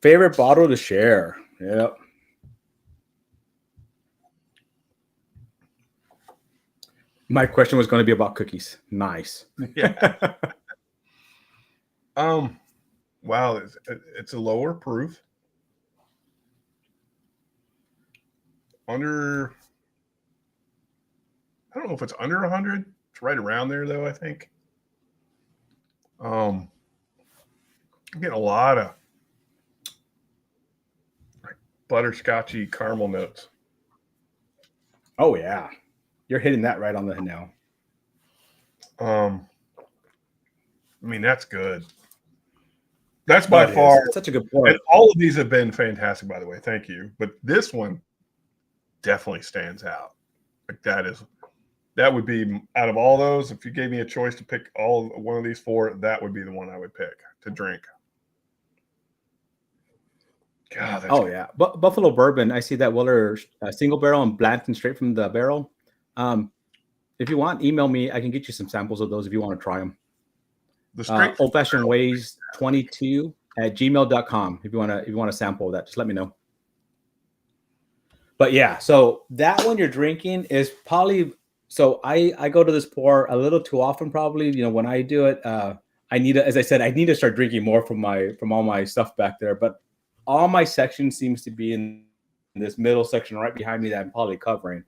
Favorite bottle to share. Yep. My question was going to be about cookies. Nice. Yeah. Wow. It's a lower proof. I don't know if it's under 100. It's right around there, though, I think. I'm getting a lot of butterscotchy caramel notes. Oh, yeah. You're hitting that right on the nail. I mean, that's good. That's by far such a good point. And all of these have been fantastic, by the way. Thank you. But this one definitely stands out. Like that that would be, out of all those, if you gave me a choice to pick one of these 4, that would be the one I would pick to drink. God, that's good. Yeah, Buffalo Bourbon. I see that Weller single barrel and Blanton straight from the barrel. If you want, email me. I can get you some samples of those if you want to try them. The straight Old Fashioned Ways 22 at gmail.com. If you want to sample that, just let me know. But yeah, so that one you're drinking is probably, so I go to this pour a little too often, probably. You know, when I do it, as I said, I need to start drinking more from all my stuff back there. But all my section seems to be in this middle section right behind me that I'm probably covering.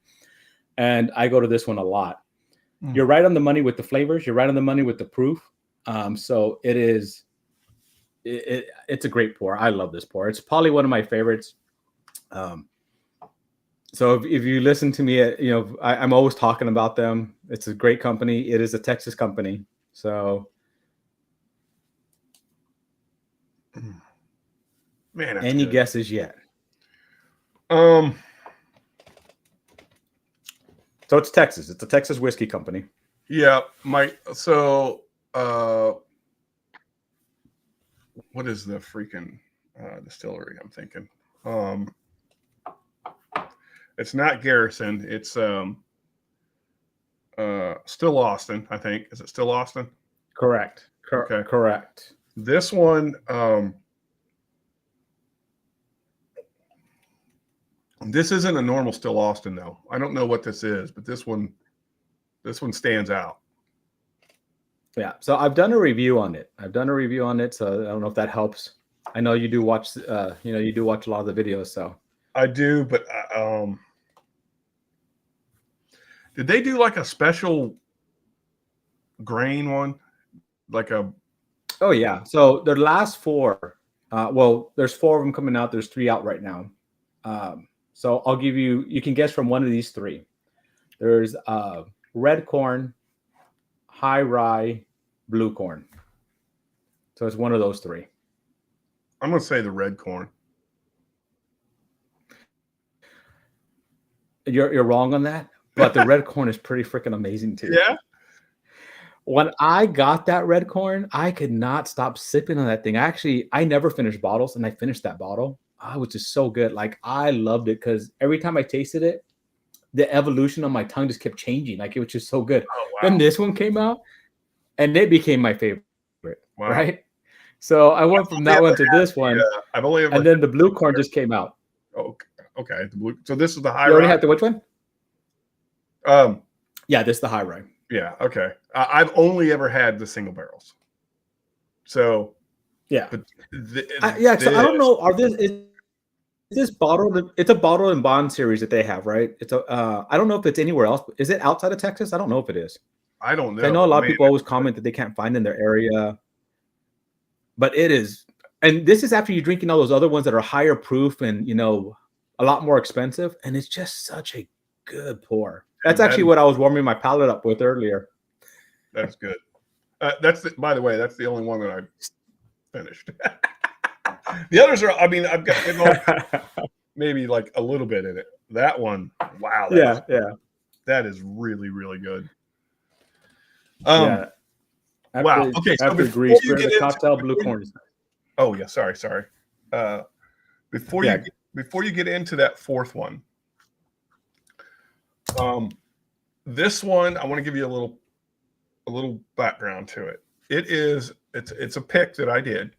And I go to this one a lot. You're right on the money with the flavors. You're right on the money with the proof. So it's a great pour. I love this pour. It's probably one of my favorites. So if you listen to me, you know, I'm always talking about them. It's a great company. It is a Texas company. So, man, any guesses yet? So it's Texas. It's a Texas whiskey company. Yeah, what is the freaking distillery I'm thinking? It's not Garrison. It's still Austin, I think. Is it still Austin? Correct. Okay. Correct. This one, this isn't a normal Still Austin, though. I don't know what this is, but this one stands out. Yeah. So I've done a review on it. So I don't know if that helps. I know you do watch, you do watch a lot of the videos. So I do, but did they do like a special grain one? Oh yeah. So their last 4, there's 4 of them coming out. There's 3 out right now. So I'll give you can guess from one of these 3. There's red corn, high rye, blue corn. So it's one of those 3. I'm going to say the red corn. You're wrong on that, but the red corn is pretty freaking amazing too. Yeah. When I got that red corn, I could not stop sipping on that thing. I never finished bottles, and I finished that bottle. Oh, it was just so good. Like, I loved it because every time I tasted it, the evolution on my tongue just kept changing. Like, it was just so good. Oh, wow. Then this one came out, and it became my favorite. Wow. Right? So I went from that one to this one. I've only ever. And then the blue corn just came out. Oh, okay. The blue. So this is the high. You already had the which one? Yeah, this is the high rye. Yeah. Okay. I've only ever had the single barrels. So. Yeah. But so I don't know. Is this bottled? It's a bottled and bond series that they have, right? It's I don't know if it's anywhere else. Is it outside of Texas? I don't know if it is. I don't know. I know a lot of people always comment that they can't find in their area. But it is, and this is after you're drinking all those other ones that are higher proof and, you know, a lot more expensive. And it's just such a good pour. That's actually what I was warming my palate up with earlier. That's good. By the way, that's the only one that I finished. The others are, I mean, I've got maybe like a little bit in it. That one, wow. That is really, really good. Yeah. Wow. Okay. So before you get into cocktail, blue corn. Oh yeah. Sorry. Before you get into that 4th one, this one I want to give you a little background to it. It's a pick that I did.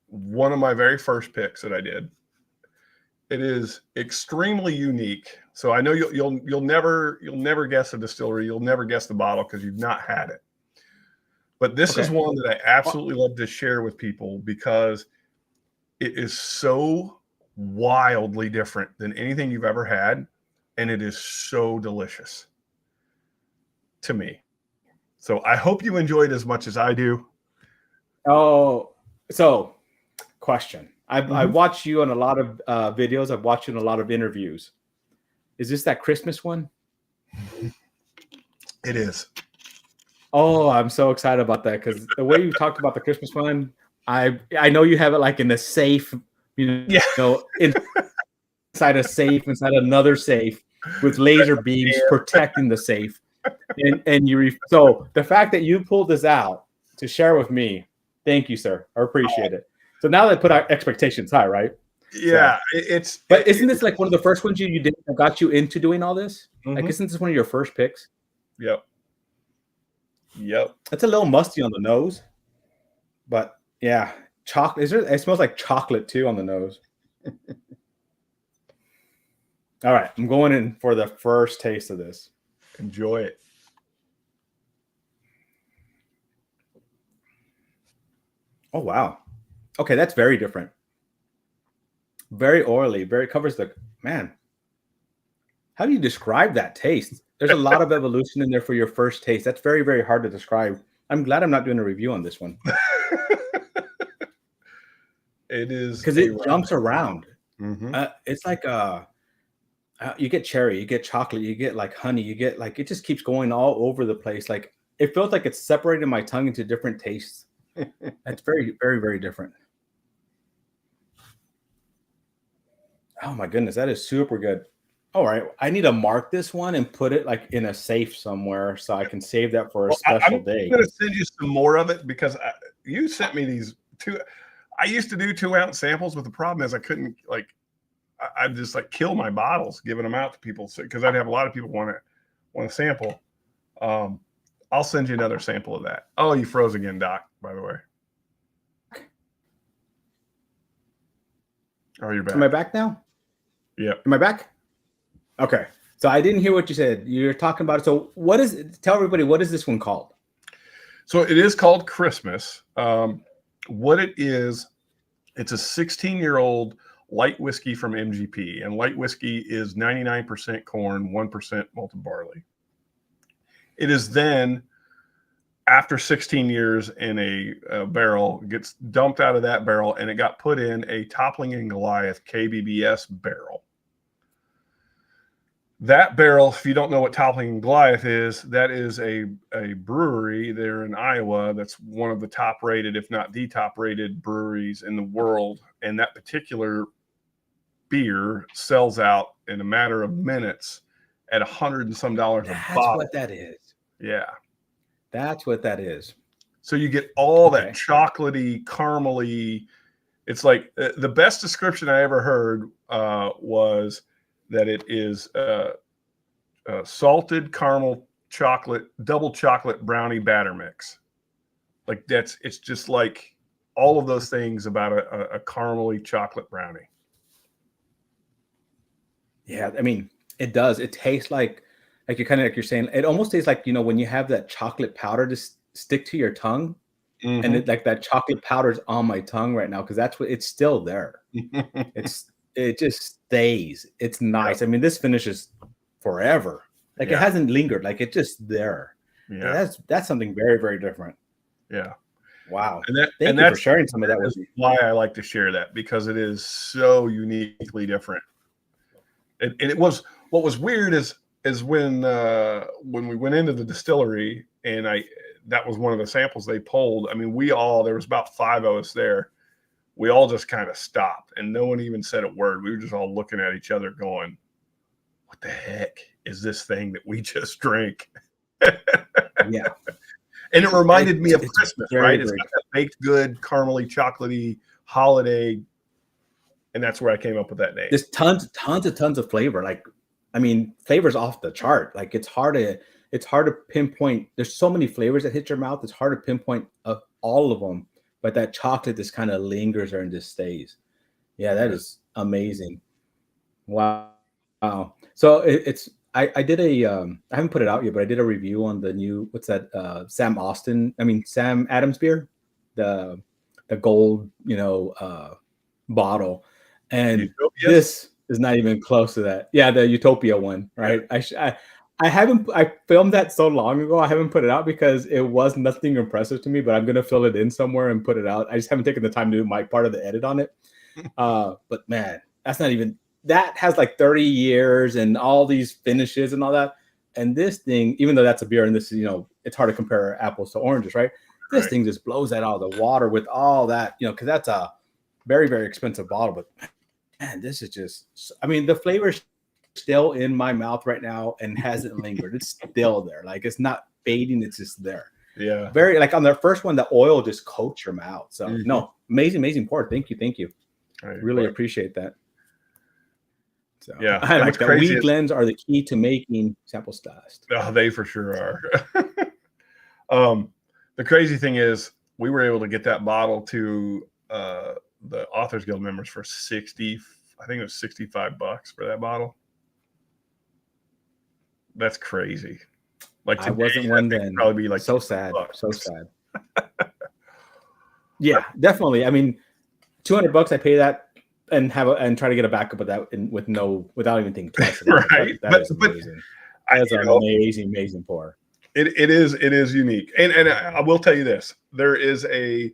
One of my very first picks that I did. It is extremely unique. So I know you'll never guess a distillery. You'll never guess the bottle because you've not had it. But this is one that I absolutely love to share with people because it is so wildly different than anything you've ever had, and it is so delicious to me. So I hope you enjoy it as much as I do. Oh, so question. I've watched you on a lot of videos. I've watched you in a lot of interviews. Is this that Christmas one? It is. Oh, I'm so excited about that because the way you talked about the Christmas one, I know you have it like in the safe, inside a safe, inside another safe. with laser beams protecting the safe. So the fact that you pulled this out to share with me, thank you, sir. I appreciate it. So now they put our expectations high, right? Yeah, so, isn't this like one of the first ones you did that got you into doing all this? Like, isn't this one of your first picks? Yep. It's a little musty on the nose, but yeah, chocolate. It smells like chocolate too on the nose. All right, I'm going in for the first taste of this. Enjoy it. Oh wow. Okay, that's very different. Very oily. Very covers the man. How do you describe that taste? There's a lot of evolution in there for your first taste. That's very, very hard to describe. I'm glad I'm not doing a review on this one. It is because it jumps around. Mm-hmm. It's like you get cherry, you get chocolate, you get like honey, you get like it just keeps going all over the place. Like it feels like it's separating my tongue into different tastes. That's very, very, very different. Oh my goodness, that is super good. All right, I need to mark this one and put it like in a safe somewhere so I can save that for a special day. I'm going to send you some more of it because you sent me these two. I used to do 2-ounce samples, but the problem is I couldn't like. I'd just like kill my bottles giving them out to people because I'd have a lot of people want to sample. I'll send you another sample of that. Oh, you froze again, Doc, by the way. Oh, you're back. Am I back now? Yeah. Am I back? Okay. So I didn't hear what you said. You're talking about it. So what is it? Tell everybody, what is this one called? So it is called Christmas. What it is, it's a 16-year-old light whiskey from MGP, and light whiskey is 99% corn, 1% malted barley. It is then, after 16 years in a barrel, gets dumped out of that barrel, and it got put in a Toppling and Goliath KBBS barrel. That barrel, if you don't know what Toppling and Goliath is, that is a brewery there in Iowa that's one of the top-rated, if not the top-rated breweries in the world. And that particular beer sells out in a matter of minutes at $100 and some a bottle. That's what that is. Yeah. That's what that is. So you get all that chocolatey, caramely. It's like the best description I ever heard was that it is salted caramel chocolate, double chocolate brownie batter mix. Like it's just like all of those things about a caramely chocolate brownie. Yeah, I mean, it does. It tastes like you're kind of like you're saying. It almost tastes like, you know, when you have that chocolate powder to stick to your tongue, and it like that chocolate powder's on my tongue right now because that's what it's still there. It just stays. It's nice. I mean, this finishes forever. Like it hasn't lingered. Like it's just there. Yeah, that's something very, very different. Yeah. Wow. And thank you for sharing some of that with me. Why I like to share that, because it is so uniquely different. And it was, what was weird is when we went into the distillery and that was one of the samples they pulled. I mean, there was about 5 of us there. We all just kind of stopped and no one even said a word. We were just all looking at each other going, what the heck is this thing that we just drank? Yeah. And it reminded me of Christmas, right? It's got that baked good, caramely, chocolatey holiday. And that's where I came up with that name. There's tons of flavor. Like, I mean, flavor's off the chart. Like it's hard to pinpoint. There's so many flavors that hit your mouth. It's hard to pinpoint of all of them. But that chocolate just kind of lingers there and just stays. Yeah, that is amazing. Wow. So I did I haven't put it out yet, but I did a review on the new, what's that? Sam Adams beer, the gold, bottle. And this is not even close to that. Yeah, the Utopia one, right? I filmed that so long ago. I haven't put it out because it was nothing impressive to me, but I'm going to fill it in somewhere and put it out. I just haven't taken the time to do my part of the edit on it. But man, that has like 30 years and all these finishes and all that. And this thing, even though that's a beer and this is, it's hard to compare apples to oranges, right? This thing just blows that out of the water with all that, because that's a very, very expensive bottle. But man, this is just, I mean, the flavors still in my mouth right now and hasn't lingered. It's still there. Like it's not fading. It's just there. Yeah. Very like on the first one, the oil just coats your mouth. So no, amazing pour. Thank you. Right, really appreciate that. So yeah, I like that. Weed blends are the key to making samples fast. Oh, they for sure are. The crazy thing is we were able to get that bottle to the Authors Guild members for 60, I think it was $65 for that bottle. That's crazy. Like today, I wasn't one then. Probably be like so sad. So sad. Yeah, definitely. I mean, $200 I pay that and try to get a backup of that without even thinking twice about right. it. That is amazing. That's an amazing pour. It is unique. And I will tell you this. There is a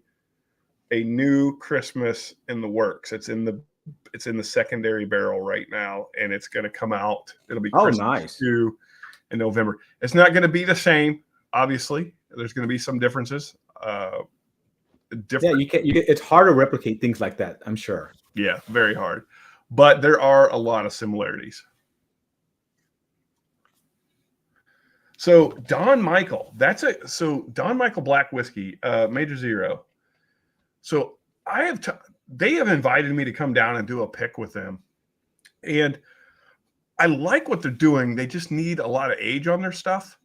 new Christmas in the works. It's in the secondary barrel right now, and it's going to come out. It'll be Christmas too in November. It's not going to be the same, obviously. There's going to be some differences. Yeah, it's hard to replicate things like that, I'm sure. Yeah, very hard. But there are a lot of similarities. So Don Michael, Don Michael Black Whiskey, Major Zero. So they have invited me to come down and do a pick with them. And I like what they're doing. They just need a lot of age on their stuff.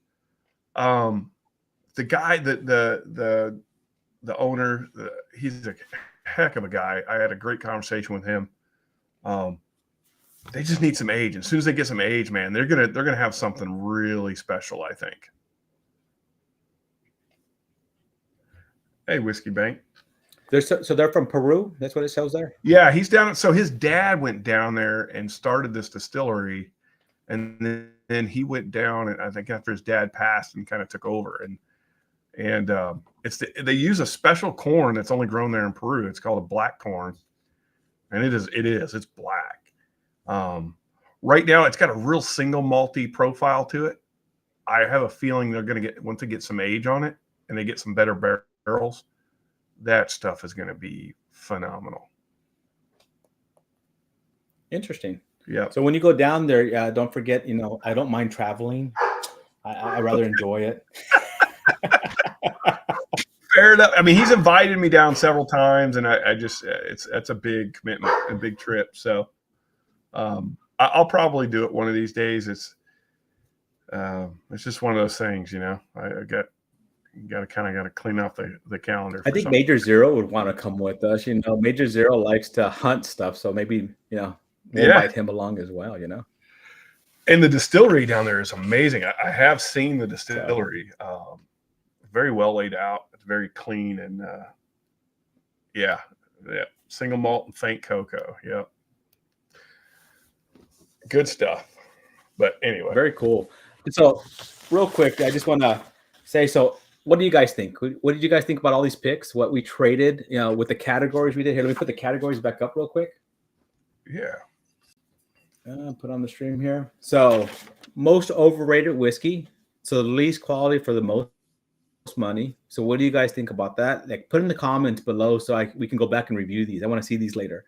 The guy, the owner, he's a heck of a guy. I had a great conversation with him. They just need some age. As soon as they get some age, man, they're gonna have something really special, I think. Hey, Whiskey Bank. So they're from Peru. That's what it shows there. Yeah, he's down. So his dad went down there and started this distillery, and then he went down, and I think after his dad passed, and kind of took over. And they use a special corn that's only grown there in Peru. It's called a black corn, and it's black. Right now it's got a real single malty profile to it. I have a feeling they're going to once they get some age on it and they get some better barrels, that stuff is going to be phenomenal. Interesting. Yeah. So when you go down there, don't forget, I don't mind traveling. I rather enjoy it. Fair enough. I mean, he's invited me down several times, and I just that's a big commitment, a big trip. So I'll probably do it one of these days. It's just one of those things, I got to clean up the calendar. I think Major Zero would want to come with us. Major Zero likes to hunt stuff, so maybe we'll invite him along as well. And the distillery down there is amazing. I have seen the distillery. Very well laid out. It's very clean and yeah, single malt and faint cocoa. Yep. Good stuff. But anyway. Very cool. So real quick, I just want to say, so what do you guys think? What did you guys think about all these picks? What we traded, with the categories we did here? Let me put the categories back up real quick. Yeah. Put on the stream here. So most overrated whiskey. So the least quality for the most money. So what do you guys think about that? Like, put in the comments below so we can go back and review these. I want to see these later.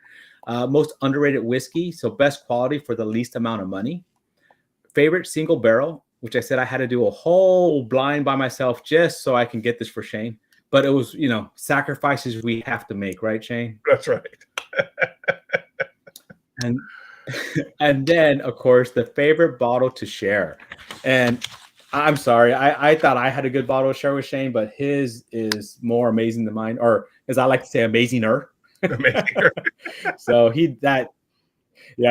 Most underrated whiskey. So best quality for the least amount of money. Favorite single barrel, which I said I had to do a whole blind by myself just so I can get this for Shane. But it was, sacrifices we have to make, right, Shane? That's right. And then, of course, the favorite bottle to share. And I'm sorry, I thought I had a good bottle to share with Shane, but his is more amazing than mine, or as I like to say, amazinger. So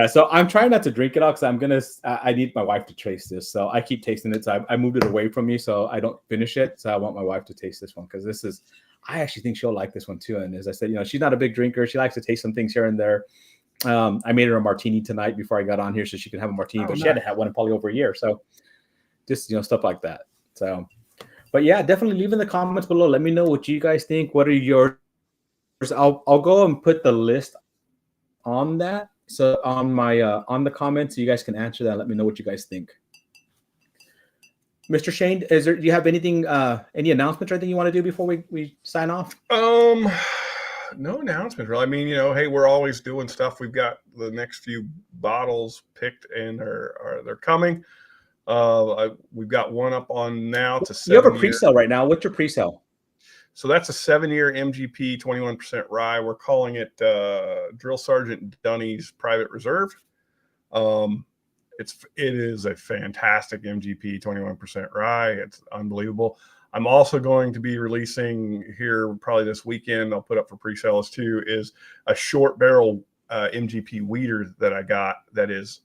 so I'm trying not to drink it all because I need my wife to taste this. So I keep tasting it. So I moved it away from me so I don't finish it. So I want my wife to taste this one because I actually think she'll like this one too. And as I said, she's not a big drinker. She likes to taste some things here and there. I made her a martini tonight before I got on here so she could have a martini, but she had to have one in probably over a year. So just, stuff like that. So, but yeah, definitely leave in the comments below. Let me know what you guys think. What are yours? I'll go and put the list on that. So on my, on the comments, so you guys can answer that. Let me know what you guys think. Mr. Shane, do you have anything, any announcements or anything you want to do before we sign off? No announcement, really. I mean, hey, we're always doing stuff. We've got the next few bottles picked, and they're coming. We've got one up on now to 7 You have a year. pre-sale right now. What's your pre-sale? So that's a 7-year MGP 21% rye. We're calling it Drill Sergeant Dunny's Private Reserve. It is a fantastic MGP 21% rye. It's unbelievable. I'm also going to be releasing here probably this weekend. I'll put up for pre-sales too. Is a short barrel MGP weeder that I got that is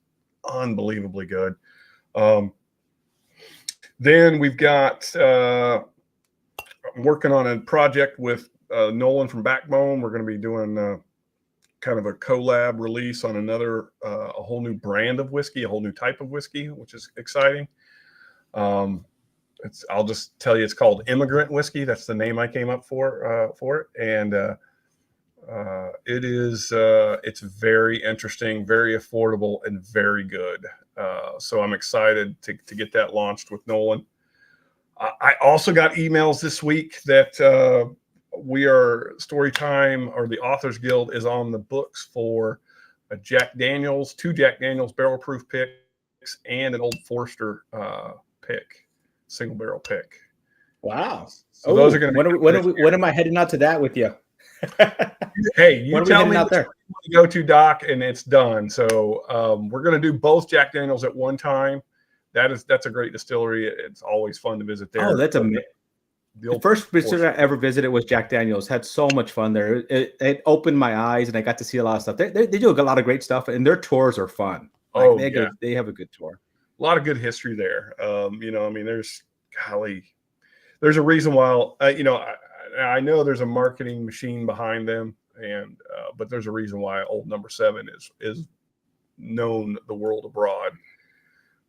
unbelievably good. Then we've got I'm working on a project with Nolan from Backbone. We're going to be doing kind of a collab release on another a whole new brand of whiskey, a whole new type of whiskey, which is exciting. I'll just tell you, it's called Immigrant Whiskey. That's the name I came up for it, and it's very interesting, very affordable, and very good. So I'm excited to get that launched with Nolan. I also got emails this week that Storytime, or the Authors Guild, is on the books for a Jack Daniels, 2 Jack Daniels barrel proof picks, and an Old Forester pick, single barrel pick. Wow! So those are going to. When am I heading out to that with you? Hey, you tell me out there. You go to Doc, and it's done. So we're going to do both Jack Daniels at one time. That's a great distillery. It's always fun to visit there. Oh, that's amazing. The first visit I ever visited was Jack Daniels. Had so much fun there. It opened my eyes, and I got to see a lot of stuff. They do a lot of great stuff, and their tours are fun. They have a good tour. A lot of good history there. I mean, there's a reason why. I know there's a marketing machine behind them, but there's a reason why Old Number 7 is known the world abroad.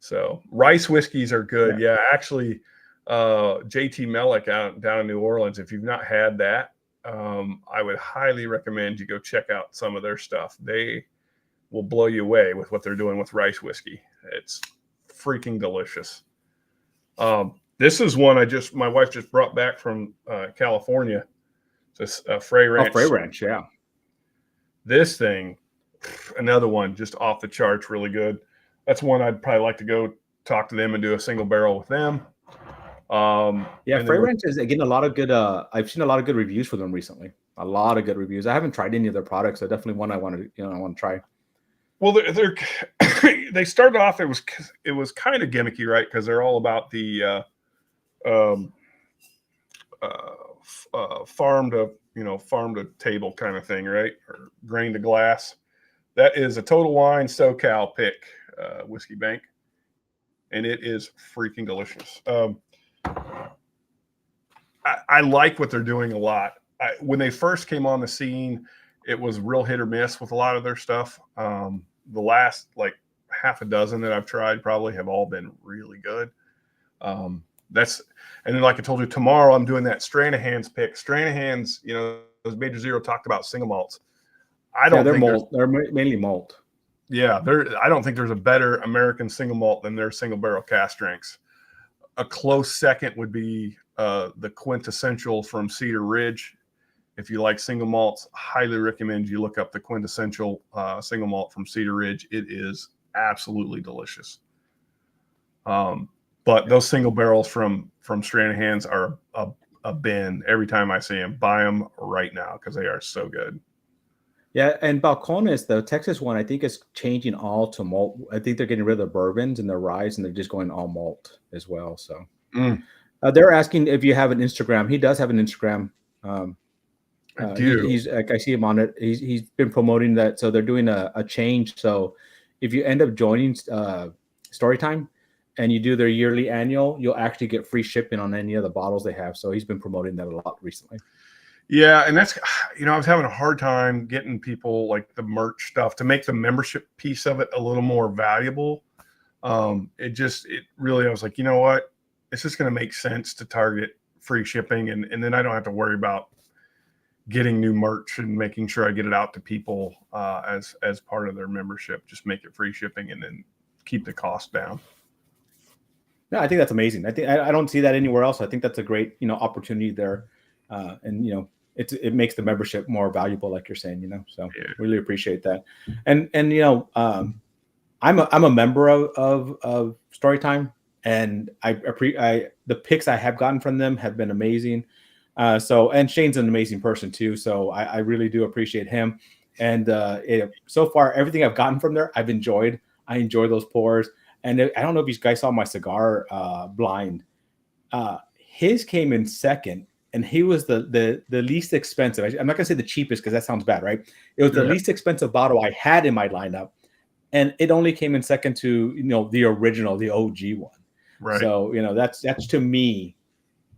So rice whiskeys are good. Yeah, actually. JT Mellick down in New Orleans. If you've not had that, I would highly recommend you go check out some of their stuff. They will blow you away with what they're doing with rice whiskey. It's freaking delicious. This is one my wife just brought back from California. It's Frey Ranch. Oh, Frey Ranch, yeah. This thing, another one just off the charts, really good. That's one I'd probably like to go talk to them and do a single barrel with them. Frey Ranch is getting a lot of good. I've seen a lot of good reviews for them recently. A lot of good reviews. I haven't tried any of their products, so definitely one I want to try. Well, they started off. It was kind of gimmicky, right? Because they're all about the farm to table kind of thing, right? Or grain to glass. That is a Total Wine SoCal pick whiskey bank, and it is freaking delicious. I like what they're doing a lot. When they first came on the scene, it was real hit or miss with a lot of their stuff. The last half a dozen that I've tried probably have all been really good. And then, like I told you, tomorrow I'm doing that Stranahan's pick. Stranahan's, as Major Zero talked about single malts. They're mainly malt. Yeah, I don't think there's a better American single malt than their single barrel cask strengths. A close second would be the Quintessential from Cedar Ridge. If you like single malts, highly recommend you look up the Quintessential single malt from Cedar Ridge. It is absolutely delicious. But those single barrels from Stranahan's are a bin every time I see them. Buy them right now because they are so good. Yeah, and Balcones, the Texas one, I think is changing all to malt. I think they're getting rid of the bourbons and their rye, and they're just going all malt as well. So they're asking if you have an Instagram. He does have an Instagram. I do. I see him on it. He's been promoting that. So they're doing a change. So if you end up joining Storytime and you do their yearly annual, you'll actually get free shipping on any of the bottles they have. So he's been promoting that a lot recently. Yeah, and that's, I was having a hard time getting people like the merch stuff to make the membership piece of it a little more valuable. It really, I was like, you know what? It's just going to make sense to target free shipping, and then I don't have to worry about getting new merch and making sure I get it out to people as part of their membership. Just make it free shipping and then keep the cost down. Yeah, I think that's amazing. I don't see that anywhere else. I think that's a great, opportunity there. And it makes the membership more valuable, like you're saying, you know. So really appreciate that. And you know, I'm a member of Storytime, and the picks I have gotten from them have been amazing. So, and Shane's an amazing person too. So I really do appreciate him. And so far, everything I've gotten from there, I've enjoyed. I enjoy those pours. And I don't know if you guys saw my cigar blind. His came in second, and he was the least expensive. I'm not gonna say the cheapest because that sounds bad, right? It was the least expensive bottle I had in my lineup, and it only came in second to, you know, the original, the OG one. Right. So, you know, that's to me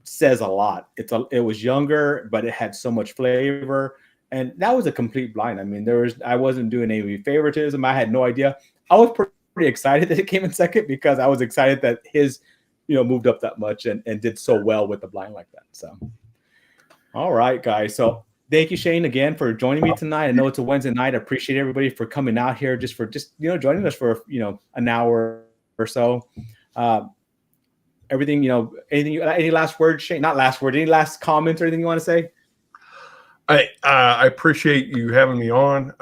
says a lot. It was younger, but it had so much flavor, and that was a complete blind. I mean, I wasn't doing any favoritism. I had no idea. I was pretty excited that it came in second because I was excited that his, you know, moved up that much and did so well with the blind like that. So, all right, guys. So thank you, Shane, again for joining me tonight. I know it's a Wednesday night. I appreciate everybody for coming out here just you know, joining us for, you know, an hour or so. Everything, you know, any last words, Shane? Not last word. Any last comments or anything you want to say? I appreciate you having me on,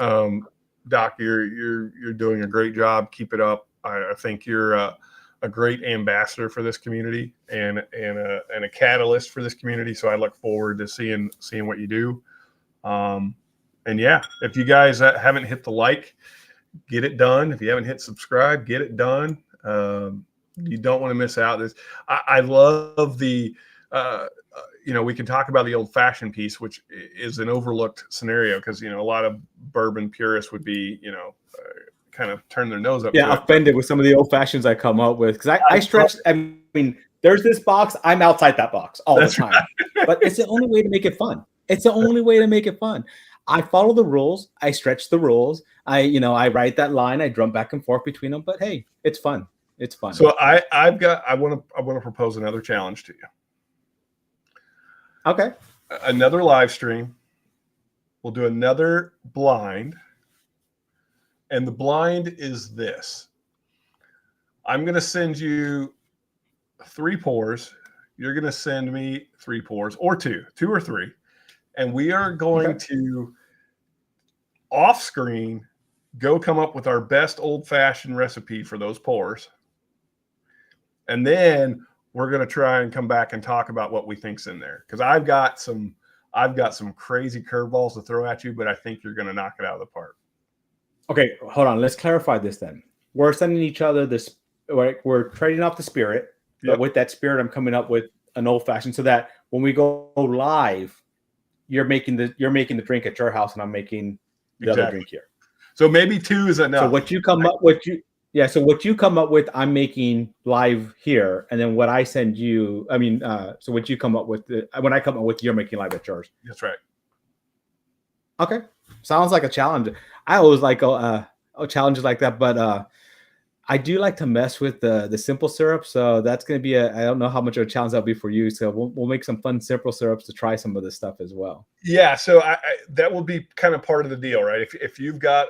Doc. You're doing a great job. Keep it up. I think you're a great ambassador for this community and a catalyst for this community. So I look forward to seeing what you do. And yeah, if you guys haven't hit the like, get it done. If you haven't hit subscribe, get it done. You don't want to miss out. I love the, you know, we can talk about the old fashioned piece, which is an overlooked scenario because, you know, a lot of bourbon purists would be, you know, kind of turn their nose up. Yeah, offended with some of the old fashions I come up with because I stretch. I mean, there's this box. I'm outside that box all the time, right. But it's the only way to make it fun. It's the only way to make it fun. I follow the rules. I stretch the rules. I write that line. I drum back and forth between them. But hey, it's fun. It's fun. So I want to propose another challenge to you. Okay. Another live stream. We'll do another blind. And the blind is this. I'm going to send you 3 pours. You're going to send me 3 pours or 2 or 3. And we are going to off screen go come up with our best old fashioned recipe for those pours. And then we're going to try and come back and talk about what we think's in there. Cause I've got some crazy curveballs to throw at you, but I think you're going to knock it out of the park. Okay, hold on. Let's clarify this then. We're sending each other this. We're trading off the spirit, but with that spirit, I'm coming up with an old fashioned, so that when we go live, you're making the drink at your house, and I'm making the other drink here. So maybe 2 is enough. So what you come up with, So what you come up with, I'm making live here, and then what I send you. I mean, so what you come up with, when I come up with, you're making live at yours. That's right. Okay, sounds like a challenge. I always like challenges like that, but I do like to mess with the simple syrup. So that's going to be I don't know how much of a challenge that'll be for you. So we'll make some fun simple syrups to try some of this stuff as well. Yeah, so that will be kind of part of the deal, right? If you've got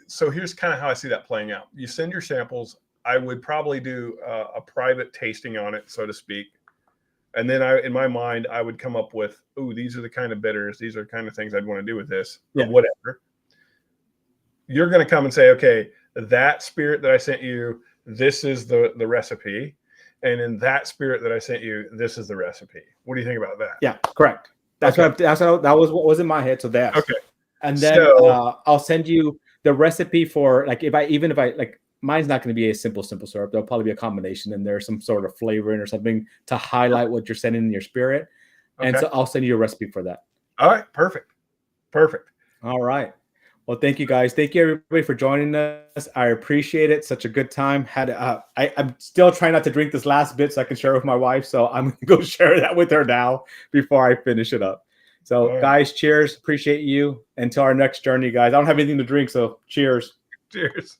so here's kind of how I see that playing out. You send your samples. I would probably do a private tasting on it, so to speak. And then in my mind, I would come up with, these are the kind of bitters. These are the kind of things I'd want to do with this, or whatever. You're going to come and say, okay, that spirit that I sent you, this is the recipe. And in that spirit that I sent you, this is the recipe. What do you think about that? Yeah, correct. That was what was in my head. So that's okay. And then I'll send you the recipe for, like, if I mine's not going to be a simple syrup. There'll probably be a combination, and there's some sort of flavoring or something to highlight what you're sending in your spirit. Okay. And so I'll send you a recipe for that. All right. Perfect. All right. Well, thank you guys. Thank you everybody for joining us. I appreciate it. Such a good time. I'm still trying not to drink this last bit so I can share it with my wife. So I'm going to go share that with her now before I finish it up. So guys, cheers. Appreciate you. Until our next journey, guys. I don't have anything to drink, so cheers. Cheers.